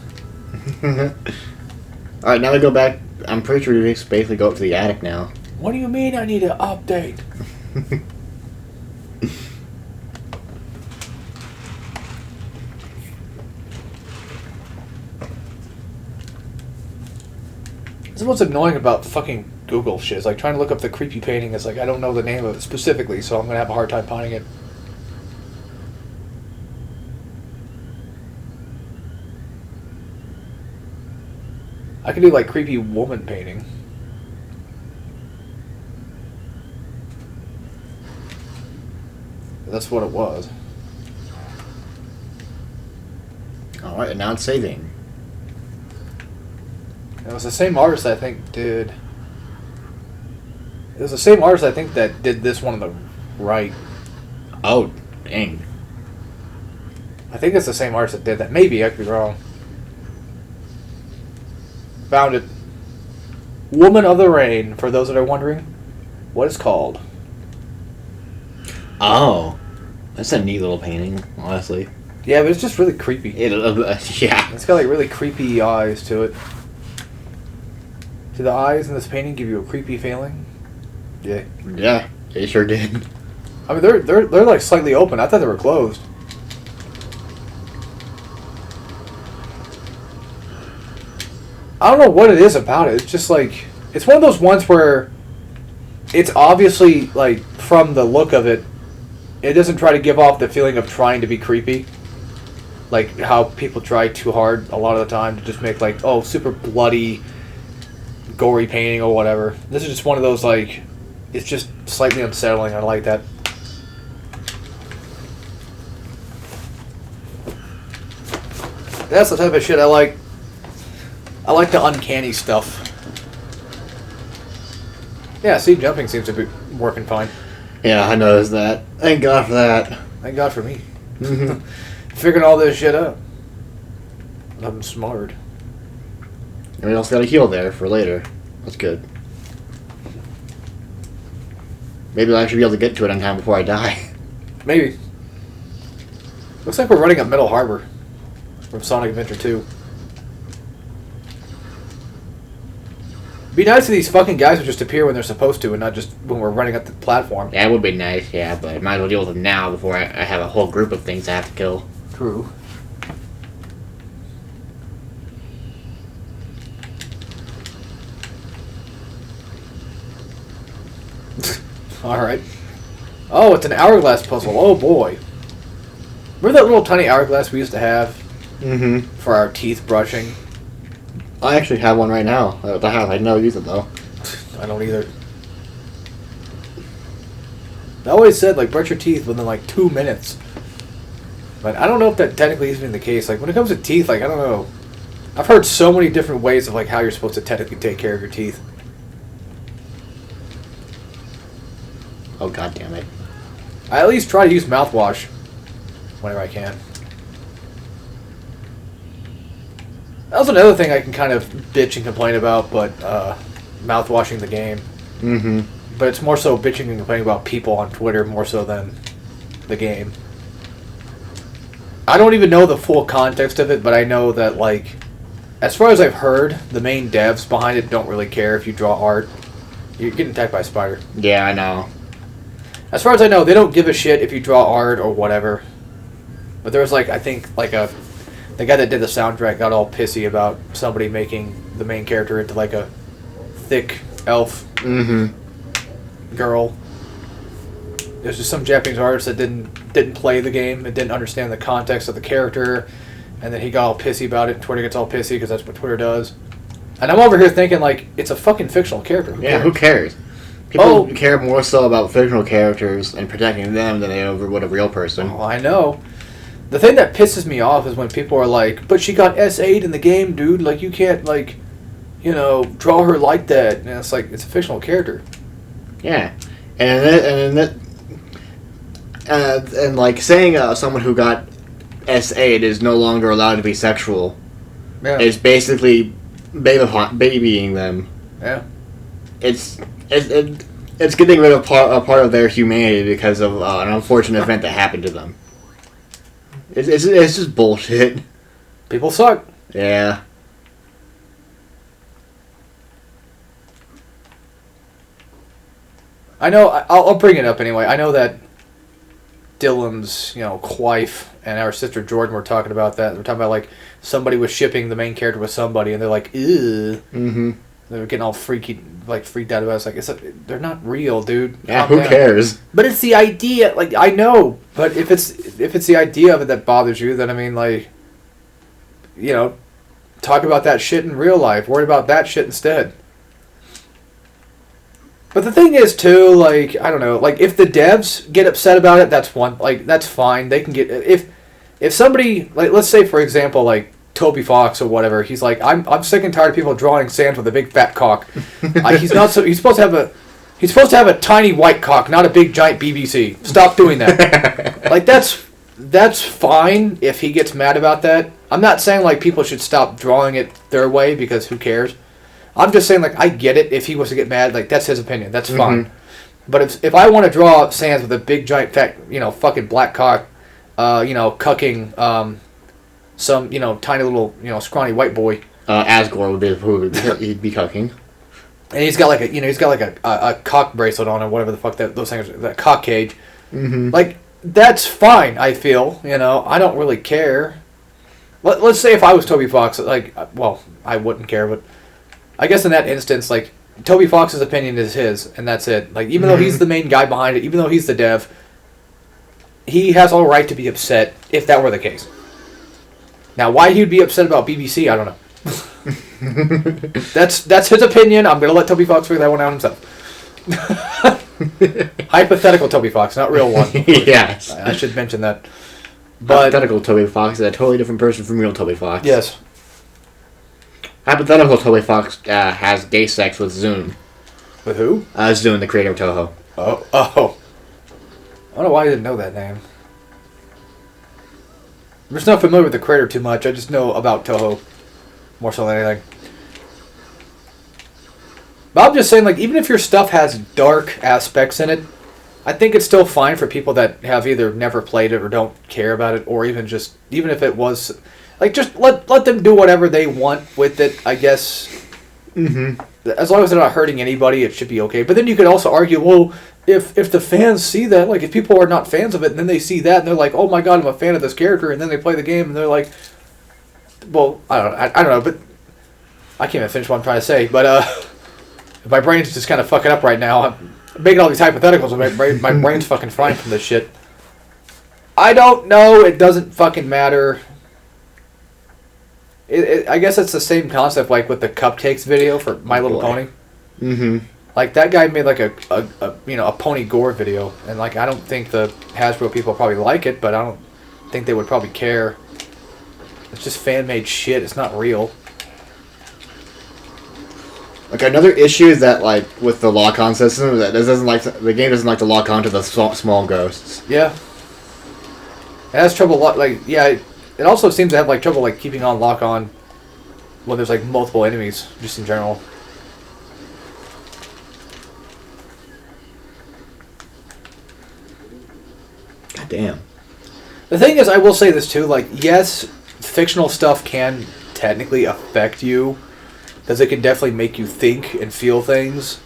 Alright, now we go back. I'm pretty sure we just basically go up to the attic now. What do you mean I need to update? This is what's annoying about fucking Google shit. It's like trying to look up the creepy painting. It's like I don't know the name of it specifically, so I'm gonna have a hard time finding it. I could do like creepy woman painting. That's what it was. Alright, and now it's saving. It was the same artist I think did. It was the same artist I think that did this one on the right. Oh, dang. I think it's the same artist that did that. Maybe I could be wrong. Found it. Woman of the Rain. For those that are wondering, what it's called. Oh, that's a neat little painting, honestly. Yeah, but it's just really creepy. Yeah. It's got like really creepy eyes to it. Do the eyes in this painting give you a creepy feeling? Yeah. Yeah, it sure did. I mean, they're like slightly open. I thought they were closed. I don't know what it is about it. It's just like it's one of those ones where it's obviously like from the look of it, it doesn't try to give off the feeling of trying to be creepy. Like how people try too hard a lot of the time to just make like super bloody, gory painting or whatever. This is just one of those like it's just slightly unsettling. I like that. That's the type of shit I like. I like the uncanny stuff. Yeah, see, jumping seems to be working fine. Yeah, I noticed that. Thank God for that. Thank God for me. Figuring all this shit out. I'm smart. And we also got a heal there for later. That's good. Maybe I'll actually be able to get to it on time before I die. Maybe. Looks like we're running up Middle Harbor from Sonic Adventure 2. Be nice if these fucking guys would just appear when they're supposed to and not just when we're running up the platform. Yeah, it would be nice, yeah, but I might as well deal with them now before I have a whole group of things I have to kill. True. Alright. Oh, it's an hourglass puzzle. Oh boy. Remember that little tiny hourglass we used to have for our teeth brushing? I actually have one right now at the house. I never use it though. I don't either. I always said, like, brush your teeth within, like, 2 minutes. But I don't know if that technically is even the case. Like, when it comes to teeth, like, I don't know. I've heard so many different ways of, like, how you're supposed to technically take care of your teeth. Oh, god damn it. I at least try to use mouthwash whenever I can. That was another thing I can kind of bitch and complain about, but mouthwashing the game. Mm-hmm. But it's more so bitching and complaining about people on Twitter more so than the game. I don't even know the full context of it, but I know that, like, as far as I've heard, the main devs behind it don't really care if you draw art. You're getting attacked by a spider. Yeah, I know. As far as I know, they don't give a shit if you draw art or whatever. But there was, like, I think, like, the guy that did the soundtrack got all pissy about somebody making the main character into, like, a thick elf girl. There's just some Japanese artist that didn't play the game and didn't understand the context of the character, and then he got all pissy about it, and Twitter gets all pissy because that's what Twitter does. And I'm over here thinking, like, it's a fucking fictional character. Who cares? People care more so about fictional characters and protecting them than they would a real person. Oh, I know. The thing that pisses me off is when people are like, but she got S8 in the game, dude. Like, you can't, like, you know, draw her like that. And it's like, it's a fictional character. Yeah. And like, saying someone who got S8 is no longer allowed to be sexual is basically babying them. Yeah. It's getting rid of a part of their humanity because of an unfortunate event that happened to them. It's just bullshit. People suck. Yeah. I know, I'll bring it up anyway. I know that Dylan's, wife and our sister Jordan were talking about that. We're talking about, like, somebody was shipping the main character with somebody, and they're like, ew. Mm-hmm. They were getting all freaked out about it. It's like, they're not real, dude. Yeah, who cares? But it's the idea. Like, I know, but if it's the idea of it that bothers you, then, I mean, like, talk about that shit in real life. Worry about that shit instead. But the thing is, too, like, I don't know, like, if the devs get upset about it, that's fine. They can get, if somebody, like, let's say, for example, like, Toby Fox or whatever, he's like, I'm sick and tired of people drawing Sans with a big fat cock. He's supposed to have a tiny white cock, not a big giant BBC. Stop doing that. Like, that's fine if he gets mad about that. I'm not saying, like, people should stop drawing it their way, because who cares? I'm just saying, like, I get it. If he was to get mad, like, that's his opinion. That's fine. But if I want to draw Sans with a big, giant, fat, fucking black cock, cucking some, tiny little, scrawny white boy. Asgore would be who he'd be cucking. And he's got, like, a cock bracelet on or whatever the fuck those things are, that cock cage. Mm-hmm. Like, that's fine, I feel. I don't really care. Let's say if I was Toby Fox, like, well, I wouldn't care, but I guess in that instance, like, Toby Fox's opinion is his, and that's it. Like, even though he's the main guy behind it, even though he's the dev, he has all right to be upset if that were the case. Now, why he would be upset about BBC, I don't know. That's his opinion. I'm going to let Toby Fox figure that one out himself. Hypothetical Toby Fox, not real one. Yes. I should mention that. But hypothetical Toby Fox is a totally different person from real Toby Fox. Yes. Hypothetical Toby Fox has gay sex with Zune. With who? Zune, the creator of Toho. Oh. I don't know why I didn't know that name. I'm just not familiar with the creator too much. I just know about Toho more so than anything. But I'm just saying, like, even if your stuff has dark aspects in it, I think it's still fine for people that have either never played it or don't care about it, or even if it was, like, just let them do whatever they want with it, I guess. Mm-hmm. As long as they're not hurting anybody, it should be okay. But then you could also argue, well, if the fans see that, like, if people are not fans of it, and then they see that, and they're like, oh my god, I'm a fan of this character, and then they play the game, and they're like, well, I don't know, but I can't even finish what I'm trying to say, but, my brain's just kind of fucking up right now. I'm making all these hypotheticals, and my brain's fucking frying from this shit. I don't know, it doesn't fucking matter. I guess it's the same concept, like with the cupcakes video for My Little Pony. Mm-hmm. Like that guy made like a a Pony Gore video, and like I don't think the Hasbro people probably like it, but I don't think they would probably care. It's just fan made shit. It's not real. Like another issue is that like with the lock-on system, that the game doesn't like to lock on to the small ghosts. Yeah. It has trouble it also seems to have like trouble like keeping on lock on when there's like multiple enemies just in general. God damn. The thing is, I will say this too, like, yes, fictional stuff can technically affect you, because it can definitely make you think and feel things,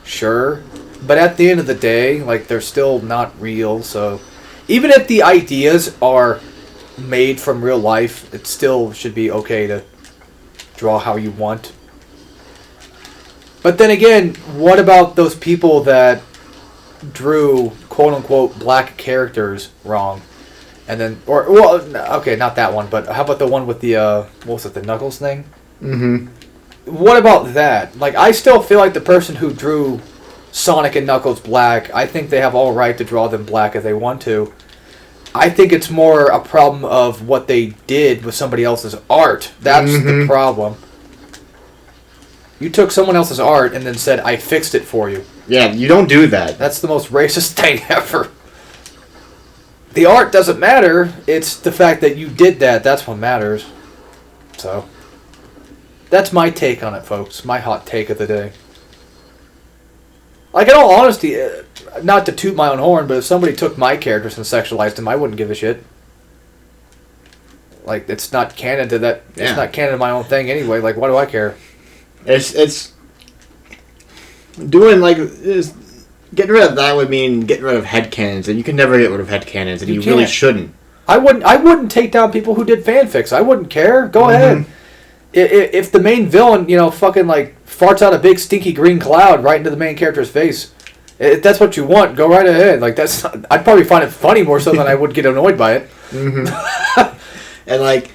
sure, but at the end of the day, like, they're still not real, so even if the ideas are made from real life, it still should be okay to draw how you want. But then again, what about those people that drew quote-unquote black characters wrong? And then, okay, not that one, but how about the one with the, what was it, the Knuckles thing? Mm-hmm. What about that? Like, I still feel like the person who drew Sonic and Knuckles black, I think they have all right to draw them black if they want to. I think it's more a problem of what they did with somebody else's art. That's the problem. You took someone else's art and then said, I fixed it for you. Yeah, you don't do that. That's the most racist thing ever. The art doesn't matter. It's the fact that you did that. That's what matters. So, that's my take on it, folks. My hot take of the day. Like, in all honesty, not to toot my own horn, but if somebody took my characters and sexualized them, I wouldn't give a shit. Like, it's not canon to that. Yeah. It's not canon to my own thing anyway. Like, why do I care? It's doing like getting rid of that would mean getting rid of headcanons, and you can never get rid of headcanons, and you really can't. shouldn't. I wouldn't take down people who did fanfics. I wouldn't care. Go ahead. If the main villain, fucking like farts out a big stinky green cloud right into the main character's face, if that's what you want, go right ahead. Like I'd probably find it funny more so than I would get annoyed by it. And like,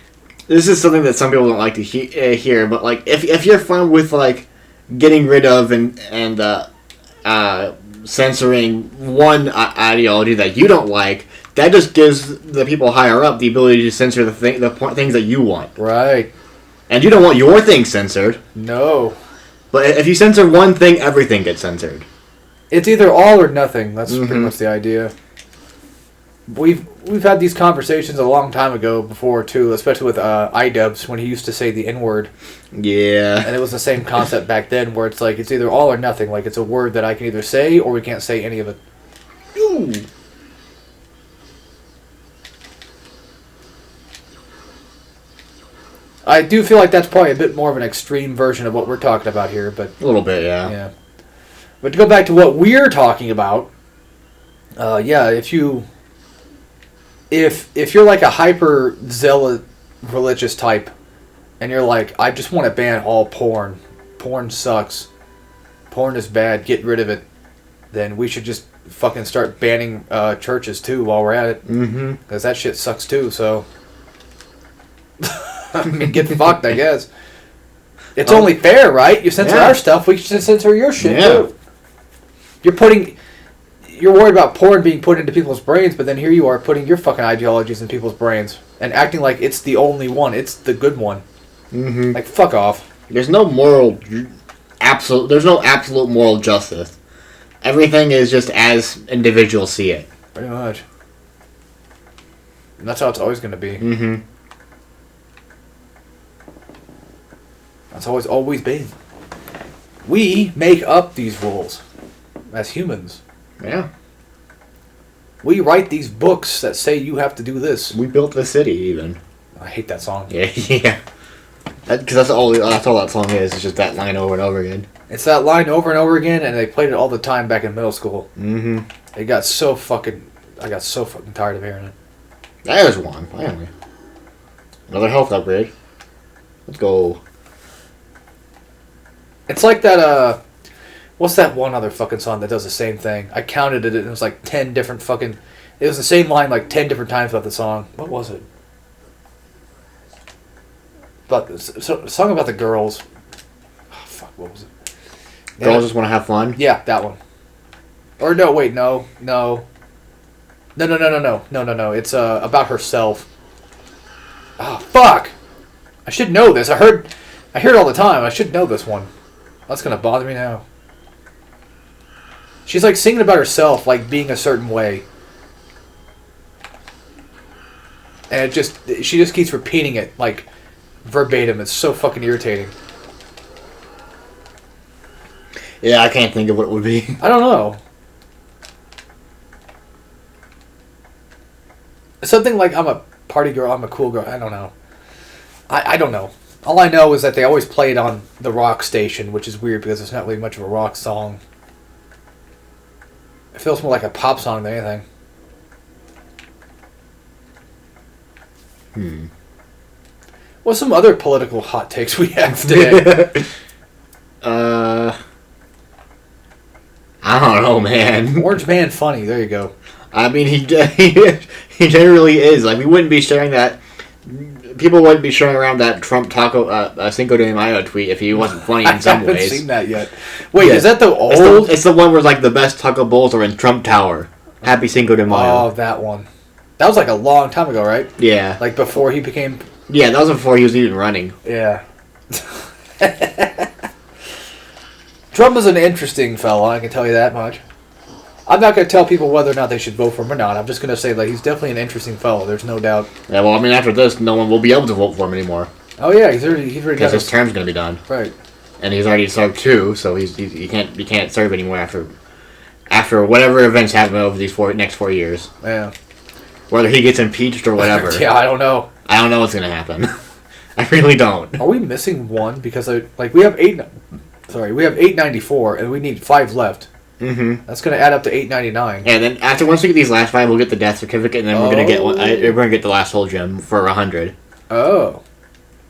this is something that some people don't like to hear, but like, if you're fine with like getting rid of and censoring one ideology that you don't like, that just gives the people higher up the ability to censor the things that you want. Right. And you don't want your thing censored. No. But if you censor one thing, everything gets censored. It's either all or nothing. That's pretty much the idea. We've had these conversations a long time ago before too, especially with iDubbbz when he used to say the N-word. Yeah. And it was the same concept back then where it's like it's either all or nothing. Like it's a word that I can either say or we can't say any of it. Ooh. I do feel like that's probably a bit more of an extreme version of what we're talking about here, but A little bit, yeah. yeah. But to go back to what we're talking about, if you're like a hyper zealot religious type, and you're like, I just want to ban all porn. Porn sucks. Porn is bad. Get rid of it. Then we should just fucking start banning churches too while we're at it. Mm-hmm. Because that shit sucks too. So, I mean, get fucked, I guess. It's only fair, right? You censor our stuff, we should censor your shit too. You're worried about porn being put into people's brains, but then here you are putting your fucking ideologies in people's brains and acting like it's the only one. It's the good one. Mm-hmm. Like, fuck off. There's no absolute moral justice. Everything is just as individuals see it. Pretty much. And that's how it's always going to be. Mm-hmm. That's how it's always been. We make up these rules as humans. Yeah. We write these books that say you have to do this. We built the city, even. I hate that song. Yeah, yeah. Because that's all that song is. It's just that line over and over again. It's that line over and over again, and they played it all the time back in middle school. Mm-hmm. I got so fucking tired of hearing it. There's one, finally. Another health upgrade. Let's go. It's like that, what's that one other fucking song that does the same thing? I counted it, and it was like 10 different fucking... It was the same line like 10 different times about the song. What was it? About this, song about the girls. Oh, fuck, what was it? Girls Just Want to Have Fun. Yeah, that one. Or no, wait, no. No. It's about herself. Oh, fuck! I should know this. I hear it all the time. I should know this one. That's gonna bother me now. She's like singing about herself, like being a certain way. And she just keeps repeating it, like, verbatim. It's so fucking irritating. Yeah, I can't think of what it would be. I don't know. Something like, I'm a party girl, I'm a cool girl. I don't know. I don't know. All I know is that they always play it on the rock station, which is weird because it's not really much of a rock song. It feels more like a pop song than anything. What's some other political hot takes we have today? I don't know, man. Orange Man funny. There you go. I mean, he generally is. Like, we wouldn't be sharing that. People wouldn't be sharing around that Trump Taco Cinco de Mayo tweet if he wasn't funny in some ways. I haven't seen that yet. Wait, Yeah. is that the old? It's the one where like the best taco bowls are in Trump Tower. Happy Cinco de Mayo. Oh, that one. That was like a long time ago, right? Yeah. Like before he became. Yeah, that was before he was even running. Yeah. Trump is an interesting fellow, I can tell you that much. I'm not going to tell people whether or not they should vote for him or not. I'm just going to say that he's definitely an interesting fellow. There's no doubt. Yeah, well, I mean, after this, no one will be able to vote for him anymore. Oh yeah, he's already Because got his term's going to be done. Right. And he's already served 2, so he can't serve anymore after whatever events happen over these next 4 years. Yeah. Whether he gets impeached or whatever. Yeah, I don't know. I don't know what's going to happen. I really don't. Are we missing one? Because we have 894 and we need 5 left. Mm-hmm. That's going to add up to 899. Yeah, then once we get these last 5, we'll get the death certificate, and then we're gonna get the last whole gem for 100. Oh.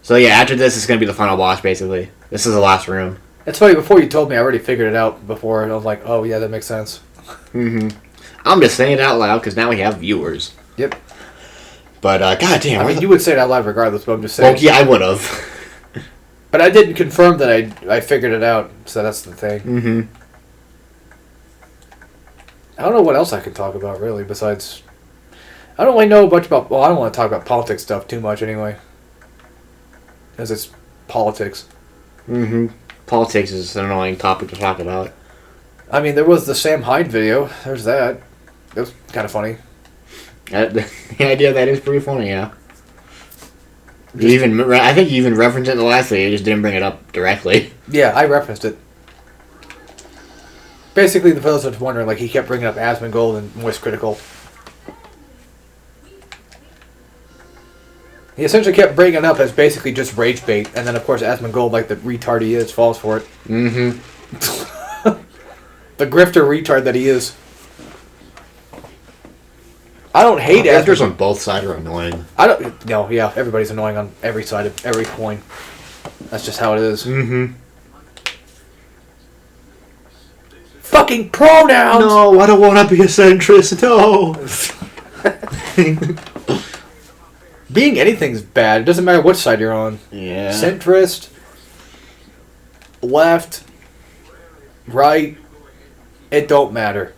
So yeah, after this, it's gonna be the final boss. Basically, this is the last room. It's funny. Before you told me, I already figured it out before, and I was like, "Oh yeah, that makes sense." Mm-hmm. I'm just saying it out loud because now we have viewers. Yep. But goddamn, I mean, you would say it out loud regardless, but I'm just saying. well, yeah, I would have. But I didn't confirm that I figured it out, so that's the thing. Mm-hmm. I don't know what else I can talk about really besides. I don't really know much about. Well, I don't want to talk about politics stuff too much anyway, because it's politics. Mm-hmm. Politics is an annoying topic to talk about. I mean, there was the Sam Hyde video. There's that. It was kind of funny. The idea of that is pretty funny, yeah. I think you even referenced it in the last video. You just didn't bring it up directly. Yeah, I referenced it. Basically, the fellas was wondering, like, he kept bringing up Asmongold and Moist Critical. He essentially kept bringing it up as basically just rage bait, and then, of course, Asmongold, like the retard he is, falls for it. Mm-hmm. The grifter retard that he is. I don't hate Actors on both sides are annoying. No, yeah, everybody's annoying on every side of every coin. That's just how it is. Mm-hmm. Fucking pronouns! No, I don't want to be a centrist. No. Being anything's bad. It doesn't matter which side you're on. Yeah. Centrist, left, right, it don't matter.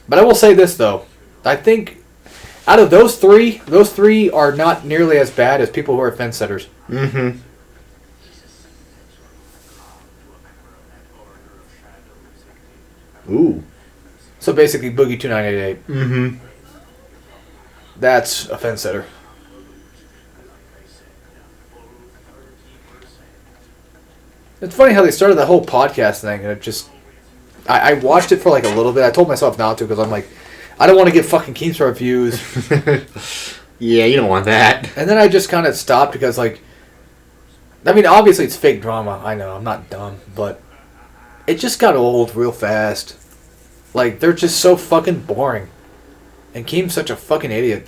But I will say this, though. I think out of those three are not nearly as bad as people who are fence setters. Mm-hmm. Ooh. So basically, Boogie 2988. Mm-hmm. That's a fence setter. It's funny how they started the whole podcast thing, and it just... I watched it for like a little bit. I told myself not to, because I'm like, I don't want to get fucking Keemstar views. Yeah, you don't want that. And then I just kind of stopped, because like... I mean, obviously it's fake drama. I know, I'm not dumb, but... It just got old real fast. Like, they're just so fucking boring. And Keem's such a fucking idiot.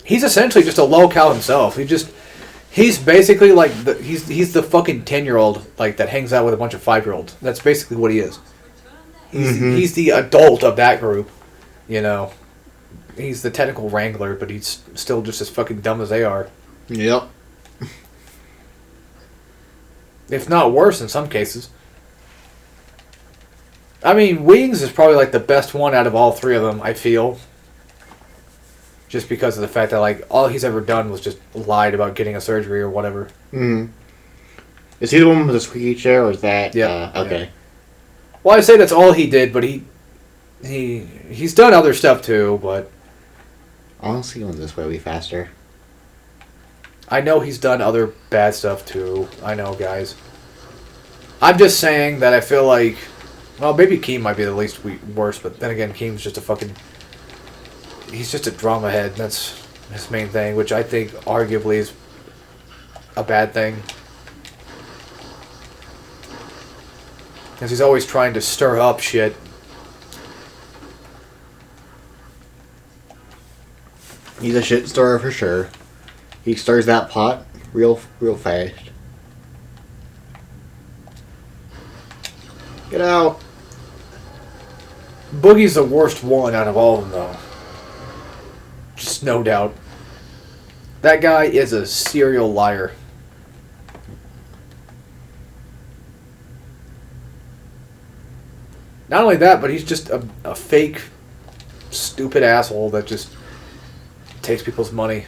He's essentially just a low-cal himself. He's basically like he's the fucking 10-year-old like that hangs out with a bunch of 5-year-olds. That's basically what he is. He's the adult of that group, you know. He's the technical wrangler, but he's still just as fucking dumb as they are. Yep. if not worse in some cases. I mean, Wings is probably like the best one out of all three of them, I feel. Just because of the fact that like all he's ever done was just lied about getting a surgery or whatever. Mm. Is he the one with the squeaky chair, or is that... Yeah. Okay. Yeah. Well, I say that's all he did, but he's done other stuff too, but... Honestly, going this way will be faster. I know he's done other bad stuff too. I know, guys. I'm just saying that I feel like... Well, maybe Keem might be the least worst, but then again, Keem's just a fucking... He's just a drama head. That's his main thing, which I think arguably is a bad thing. Because he's always trying to stir up shit. He's a shit stirrer for sure. He stirs that pot real fast. Get out. Boogie's the worst one out of all of them, though. Just no doubt. That guy is a serial liar. Not only that, but he's just a fake, stupid asshole that just takes people's money.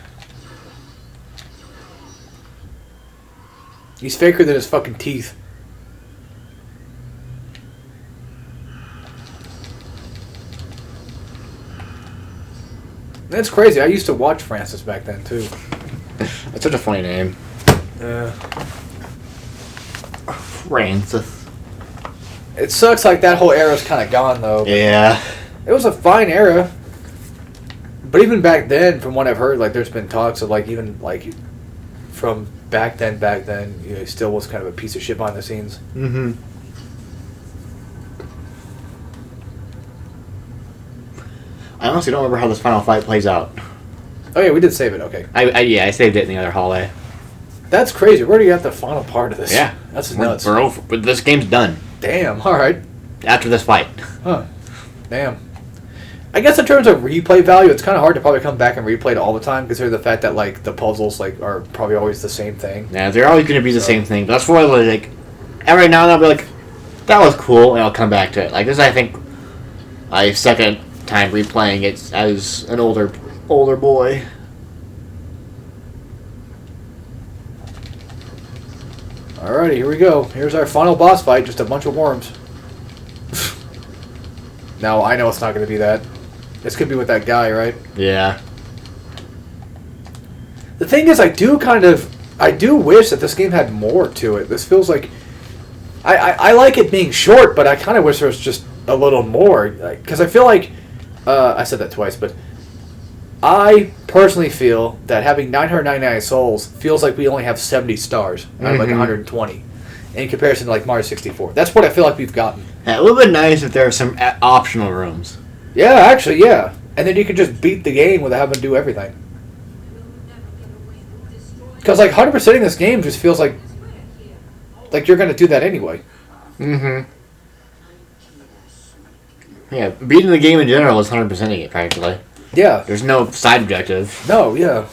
He's faker than his fucking teeth. That's crazy. I used to watch Francis back then, too. That's such a funny name. Francis. It sucks like that whole era's kind of gone, though. Yeah. It was a fine era. But even back then, from what I've heard, like, there's been talks of, like, even, like, from back then, you know, he still was kind of a piece of shit behind the scenes. Mm-hmm. I honestly don't remember how this final fight plays out. Oh, yeah, we did save it. Okay. I saved it in the other hallway. That's crazy. We're already at the final part of this. Yeah. That's nuts. We're over. But this game's done. Damn. All right. After this fight. Huh. Damn. I guess in terms of replay value, it's kind of hard to probably come back and replay it all the time, considering the fact that, like, the puzzles, like, are probably always the same thing. Yeah, they're always going to be the same thing. But that's why, like, every now and then I'll be like, that was cool, and I'll come back to it. Like, this is, I think, my second time replaying it as an older boy. Alrighty, here we go. Here's our final boss fight, just a bunch of worms. Now, I know it's not going to be that. This could be with that guy, right? Yeah. The thing is, I do wish that this game had more to it. This feels like... I like it being short, but I kind of wish there was just a little more. Because I feel like... I said that twice, but... I personally feel that having 999 souls feels like we only have 70 stars out of like 120 in comparison to like Mario 64. That's what I feel like we've gotten. Yeah, it would have been nice if there were some optional rooms. Yeah, actually, yeah. And then you could just beat the game without having to do everything. Because like 100%ing this game just feels like you're going to do that anyway. Mm-hmm. Yeah, beating the game in general is 100%ing it practically. Yeah. There's no side objective. No, yeah.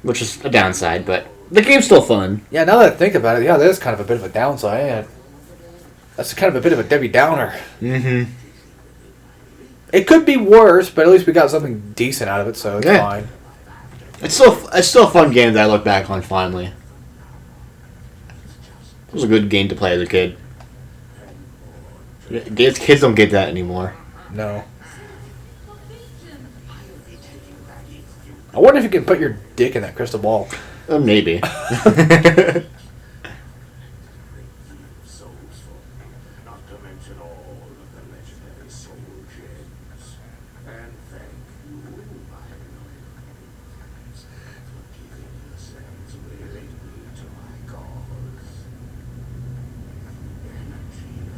Which is a downside, but the game's still fun. Yeah, now that I think about it, yeah, that is kind of a bit of a downside. Yeah. That's kind of a bit of a Debbie Downer. Mm-hmm. It could be worse, but at least we got something decent out of it, so it's fine. It's still a fun game that I look back on fondly. It was a good game to play as a kid. Kids don't get that anymore. No. I wonder if you can put your dick in that crystal ball. Maybe.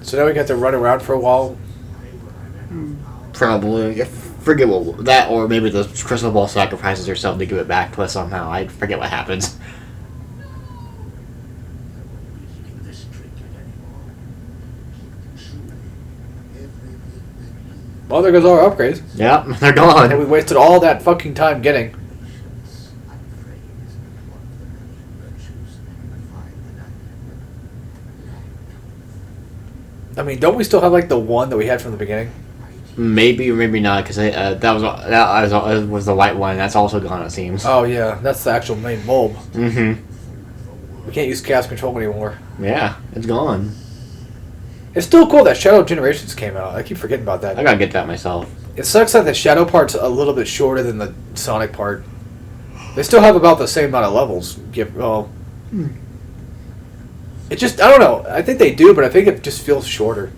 So now we got to run around for a while. Probably. I forget what that, or maybe the crystal ball sacrifices herself to give it back to us somehow. I forget what happens. Well, there goes our upgrades. Yep, they're And gone. we wasted all that fucking time getting. I mean, don't we still have like the one that we had from the beginning? Maybe or maybe not, because that was the white one. That's also gone, it seems. Oh yeah, that's the actual main bulb. Mm-hmm. We can't use Chaos Control anymore. Yeah, it's gone. It's still cool that Shadow Generations came out. I keep forgetting about that. I gotta get that myself. It sucks that the Shadow part's a little bit shorter than the Sonic part. They still have about the same amount of levels. It just, I don't know. I think they do, but I think it just feels shorter.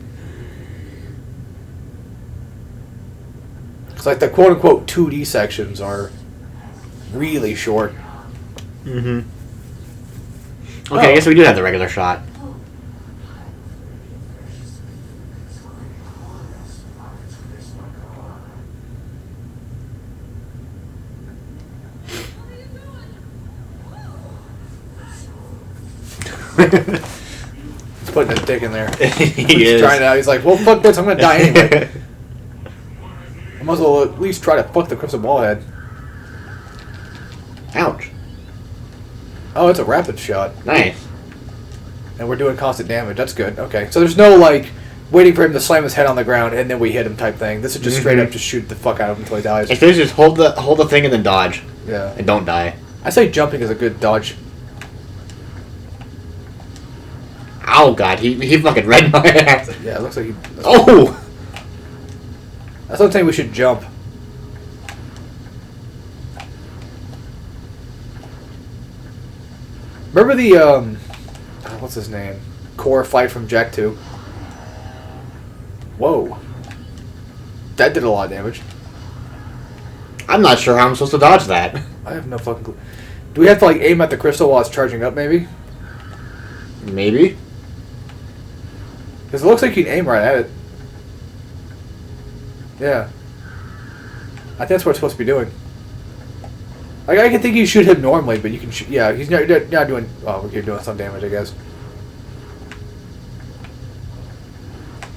It's like the quote-unquote 2D sections are really short. Mm-hmm. Okay, I guess we do have the regular shot. He's putting his dick in there. He He's is. trying it out. He's like, well, fuck this. I'm going to die anyway. I might as well at least try to fuck the Crystal Ball head. Ouch. Oh, it's a rapid shot. Nice. And we're doing constant damage. That's good. Okay. So there's no, like, waiting for him to slam his head on the ground and then we hit him type thing. This is just straight up just shoot the fuck out of him until he dies. If there's just hold the thing and then dodge. Yeah. And don't die. I say jumping is a good dodge. Oh god, he fucking read my ass. Yeah, it looks like he... Oh! That's what I'm saying, we should jump. Remember the, what's his name? Core fight from Jak 2? Whoa. That did a lot of damage. I'm not sure how I'm supposed to dodge that. I have no fucking clue. Do we have to, like, aim at the crystal while it's charging up, maybe? Maybe. Because it looks like you can aim right at it. Yeah. I think that's what it's supposed to be doing. Like, I can think you shoot him normally, but you can shoot... Yeah, he's not doing... Oh, you're doing some damage, I guess.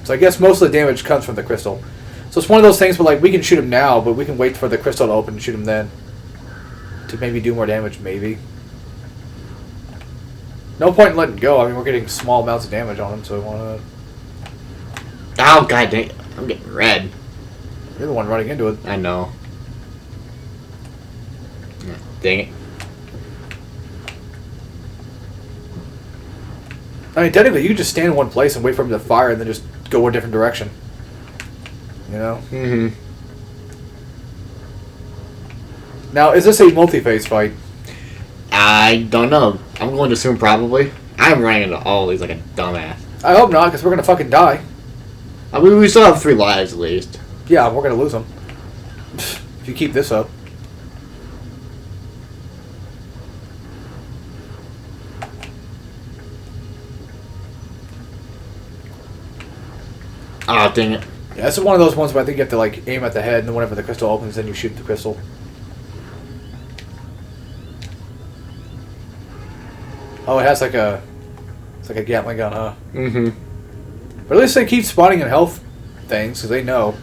So I guess most of the damage comes from the crystal. So it's one of those things where, like, we can shoot him now, but we can wait for the crystal to open and shoot him then. To maybe do more damage, maybe. No point in letting go. I mean, we're getting small amounts of damage on him, so we want to... Oh god dang it. I'm getting red. You're the one running into it. I know. Dang it. I mean, technically, you could just stand in one place and wait for him to fire and then just go a different direction. You know? Mm-hmm. Now, is this a multi-phase fight? I don't know. I'm going to assume probably. I'm running into all these like a dumbass. I hope not, because we're going to fucking die. I mean, we still have 3 lives at least. Yeah, we're going to lose them. If you keep this up. Oh, dang it. Yeah, this is one of those ones where I think you have to, like, aim at the head, and then whenever the crystal opens, then you shoot the crystal. Oh, it has like a... It's like a Gatling gun, huh? Mm-hmm. But at least they keep spawning in health things, because they know.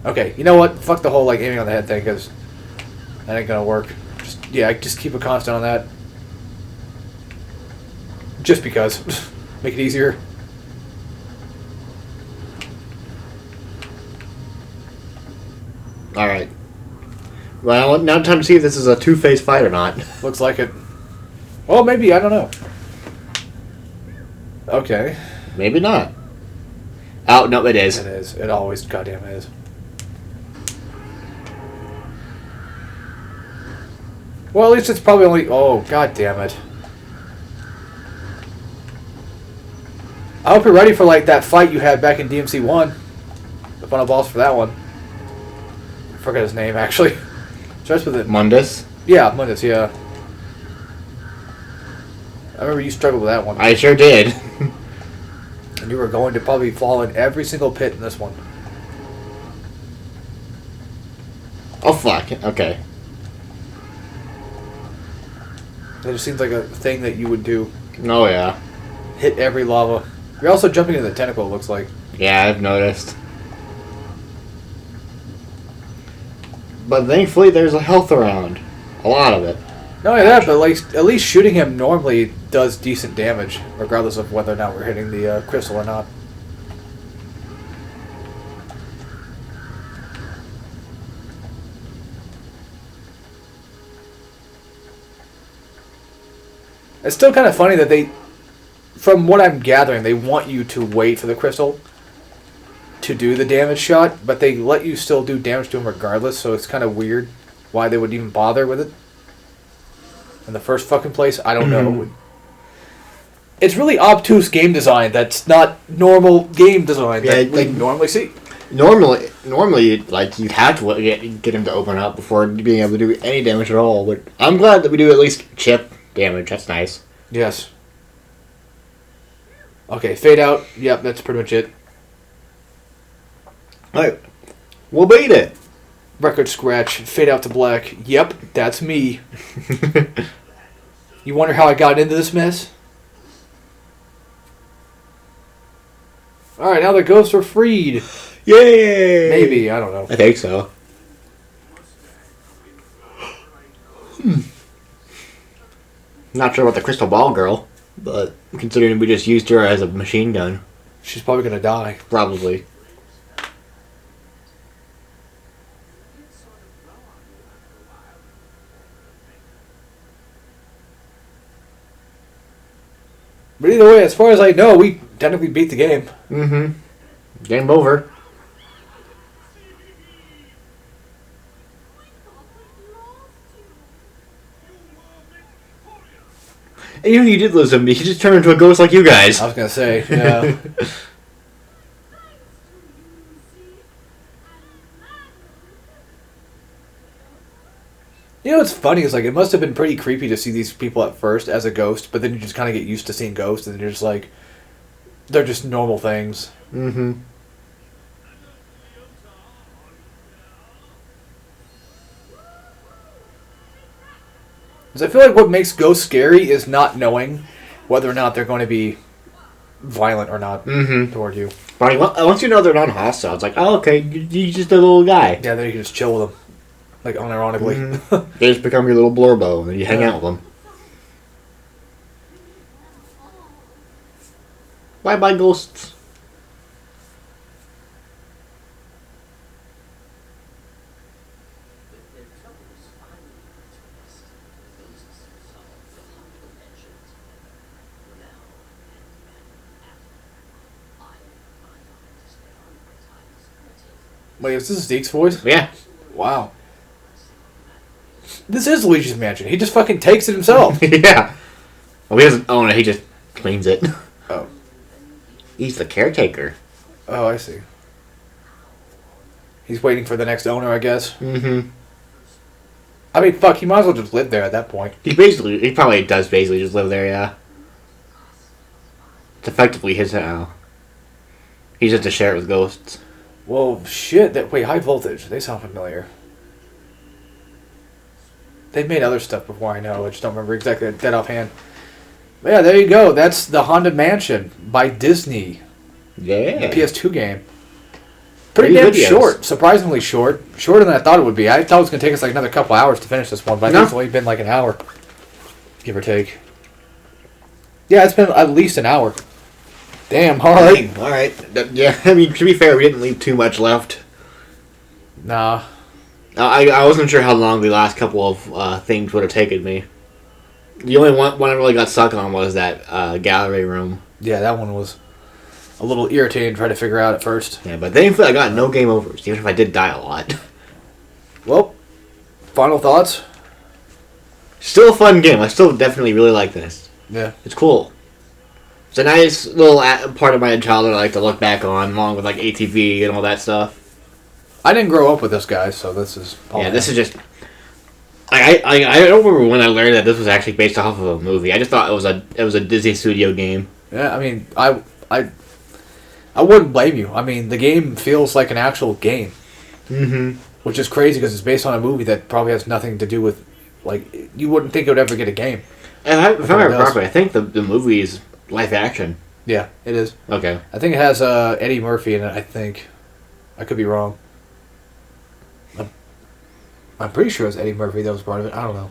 Okay, you know what? Fuck the whole, like, aiming on the head thing, because that ain't gonna work. Just keep a constant on that. Just because. Make it easier. Alright. Well, now time to see if this is a 2-phase fight or not. Looks like it. Well, maybe, I don't know. Okay. Maybe not. Oh, no, it is. It is. It always goddamn is. Well, at least it's probably only... Oh, god damn it. I hope you're ready for, like, that fight you had back in DMC 1. The final boss for that one. I forget his name, actually. Starts with it. Mundus? Yeah, Mundus, yeah. I remember you struggled with that one. I sure did. And you were going to probably fall in every single pit in this one. Oh, fuck. Okay. It just seems like a thing that you would do. Oh, yeah. Hit every lava. You're also jumping into the tentacle, it looks like. Yeah, I've noticed. But thankfully, there's a health around. A lot of it. Not only that, but like at least shooting him normally does decent damage, regardless of whether or not we're hitting the crystal or not. It's still kind of funny that they, from what I'm gathering, they want you to wait for the crystal to do the damage shot, but they let you still do damage to him regardless, so it's kind of weird why they would even bother with it. In the first fucking place, I don't know. It's really obtuse game design that's not normal game design that we normally see. Normally, like, you have to get him to open up before being able to do any damage at all, but I'm glad that we do at least chip damage. That's nice. Yes. Okay, fade out. Yep, that's pretty much it. Alright. We'll beat it. Record scratch. Fade out to black. Yep, that's me. You wonder how I got into this mess? Alright, now the ghosts are freed. Yay! Maybe, I don't know. I think so. Not sure about the crystal ball girl, but considering we just used her as a machine gun, She's probably gonna die. probably. But either way, as far as I know, we technically beat the game. Mm-hmm. Game over. And even if you did lose him, he just turned into a ghost like you guys. I was gonna say, yeah. You know what's funny is like it must have been pretty creepy to see these people at first as a ghost, but then you just kind of get used to seeing ghosts, and you're just like, they're just normal things. Mm-hmm. Because I feel like what makes ghosts scary is not knowing whether or not they're going to be violent or not toward you. But once you know they're not hostile, it's like, oh, okay, you're just a little guy. Yeah, then you can just chill with them, like unironically. They just become your little blurbo, and then you hang out with them. Bye-bye, ghosts. Wait, is this Zeke's voice? Yeah. Wow. This is Luigi's Mansion. He just fucking takes it himself. Yeah. Well, he doesn't own it, he just cleans it. Oh. He's the caretaker. Oh, I see. He's waiting for the next owner, I guess. Mm-hmm. I mean, fuck, he might as well just live there at that point. He probably does basically just live there, yeah. It's effectively his now. He's just to share it with ghosts. Whoa, shit. Wait, High Voltage. They sound familiar. They've made other stuff before, I know. I just don't remember exactly dead offhand. But yeah, there you go. That's the Haunted Mansion by Disney. Yeah. The PS2 game. Pretty Three damn videos. short. Surprisingly short. Shorter than I thought it would be. I thought it was going to take us like another couple hours to finish this one, but I think it's only been like an hour. Give or take. Yeah, it's been at least an hour. Damn, alright. Alright. Yeah, I mean, to be fair, we didn't leave too much left. Nah. I wasn't sure how long the last couple of things would have taken me. The only one I really got stuck on was that gallery room. Yeah, that one was a little irritating to try to figure out at first. Yeah, but thankfully I got no game overs, even if I did die a lot. Well, final thoughts? Still a fun game. I still definitely really like this. Yeah. It's cool. It's a nice little part of my childhood I like to look back on, along with like ATV and all that stuff. I didn't grow up with this guy, so this is... Yeah, this is just... I don't remember when I learned that this was actually based off of a movie. I just thought it was a Disney Studio game. Yeah, I mean, I wouldn't blame you. I mean, the game feels like an actual game. Mm-hmm. Which is crazy because it's based on a movie that probably has nothing to do with... Like, you wouldn't think it would ever get a game. And if I remember does. properly, I think the movie is live action. Yeah, it is. Okay. I think it has Eddie Murphy in it, I think. I could be wrong. I'm pretty sure it's Eddie Murphy that was part of it. I don't know.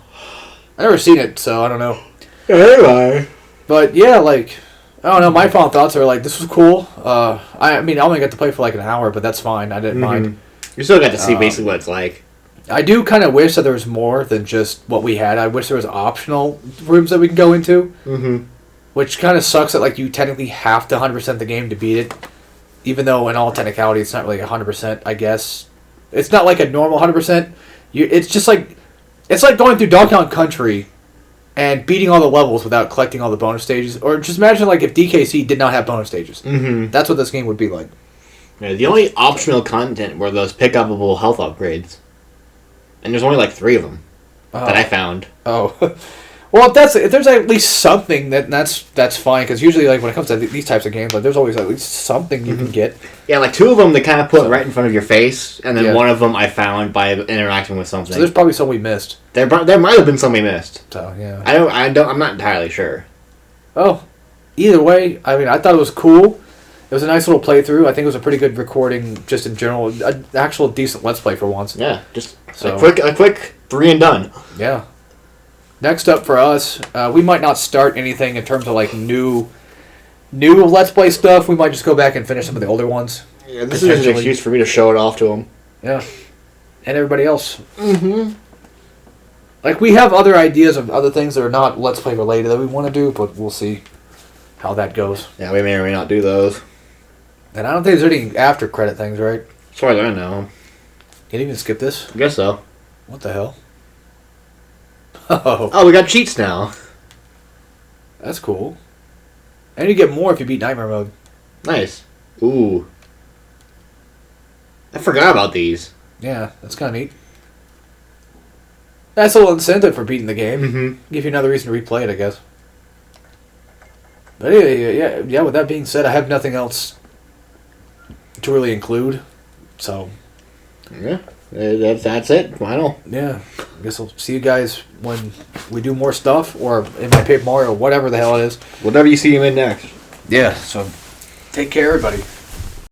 I never seen it, so I don't know. Anyway. But yeah, like, I don't know. My final thoughts are like, this was cool. I mean, I only got to play for like an hour, but that's fine. I didn't mind. You still got to see basically what it's like. I do kind of wish that there was more than just what we had. I wish there was optional rooms that we can go into. Mm-hmm. Which kind of sucks that like you technically have to 100% the game to beat it. Even though in all technicality it's not really 100%, I guess. It's not like a normal 100%. It's just like... It's like going through Donkey Kong Country and beating all the levels without collecting all the bonus stages. Or just imagine like if DKC did not have bonus stages. Mm-hmm. That's what this game would be like. Yeah, the only optional content were those pick-upable health upgrades. And there's only like 3 of them that I found. Oh. Well, if there's at least something, that's fine. Because usually, like when it comes to these types of games, like there's always at least something you can get. Yeah, like 2 of them they kind of put right in front of your face, and then Yeah. one of them I found by interacting with something. So there's probably some we missed. There might have been some we missed. So yeah. I'm not entirely sure. Oh, either way, I mean, I thought it was cool. It was a nice little playthrough. I think it was a pretty good recording, just in general. An actual decent Let's Play for once. Yeah, just So- a quick 3 and done. Yeah. Next up for us, we might not start anything in terms of like new Let's Play stuff. We might just go back and finish some of the older ones. Yeah, this is an Potentially. excuse for me to show it off to them. Yeah. And everybody else. Mm-hmm. Like, we have other ideas of other things that are not Let's Play related that we want to do, but we'll see how that goes. Yeah, we may or may not do those. And I don't think there's any after credit things, right? As far as I know. Can you even skip this? I guess so. What the hell? Oh, Oh, we got cheats now. that's cool. And you get more if you beat Nightmare Mode. Nice. Ooh. I forgot about these. Yeah, that's kind of neat. That's a little incentive for beating the game. Mm-hmm. Give you another reason to replay it, I guess. But anyway, yeah. With that being said, I have nothing else to really include. So Yeah, that's it. Final. yeah, I guess I'll see you guys when we do more stuff, or in my Paper Mario, whatever the hell it is. Whatever you see him in next. Yeah. So take care, everybody.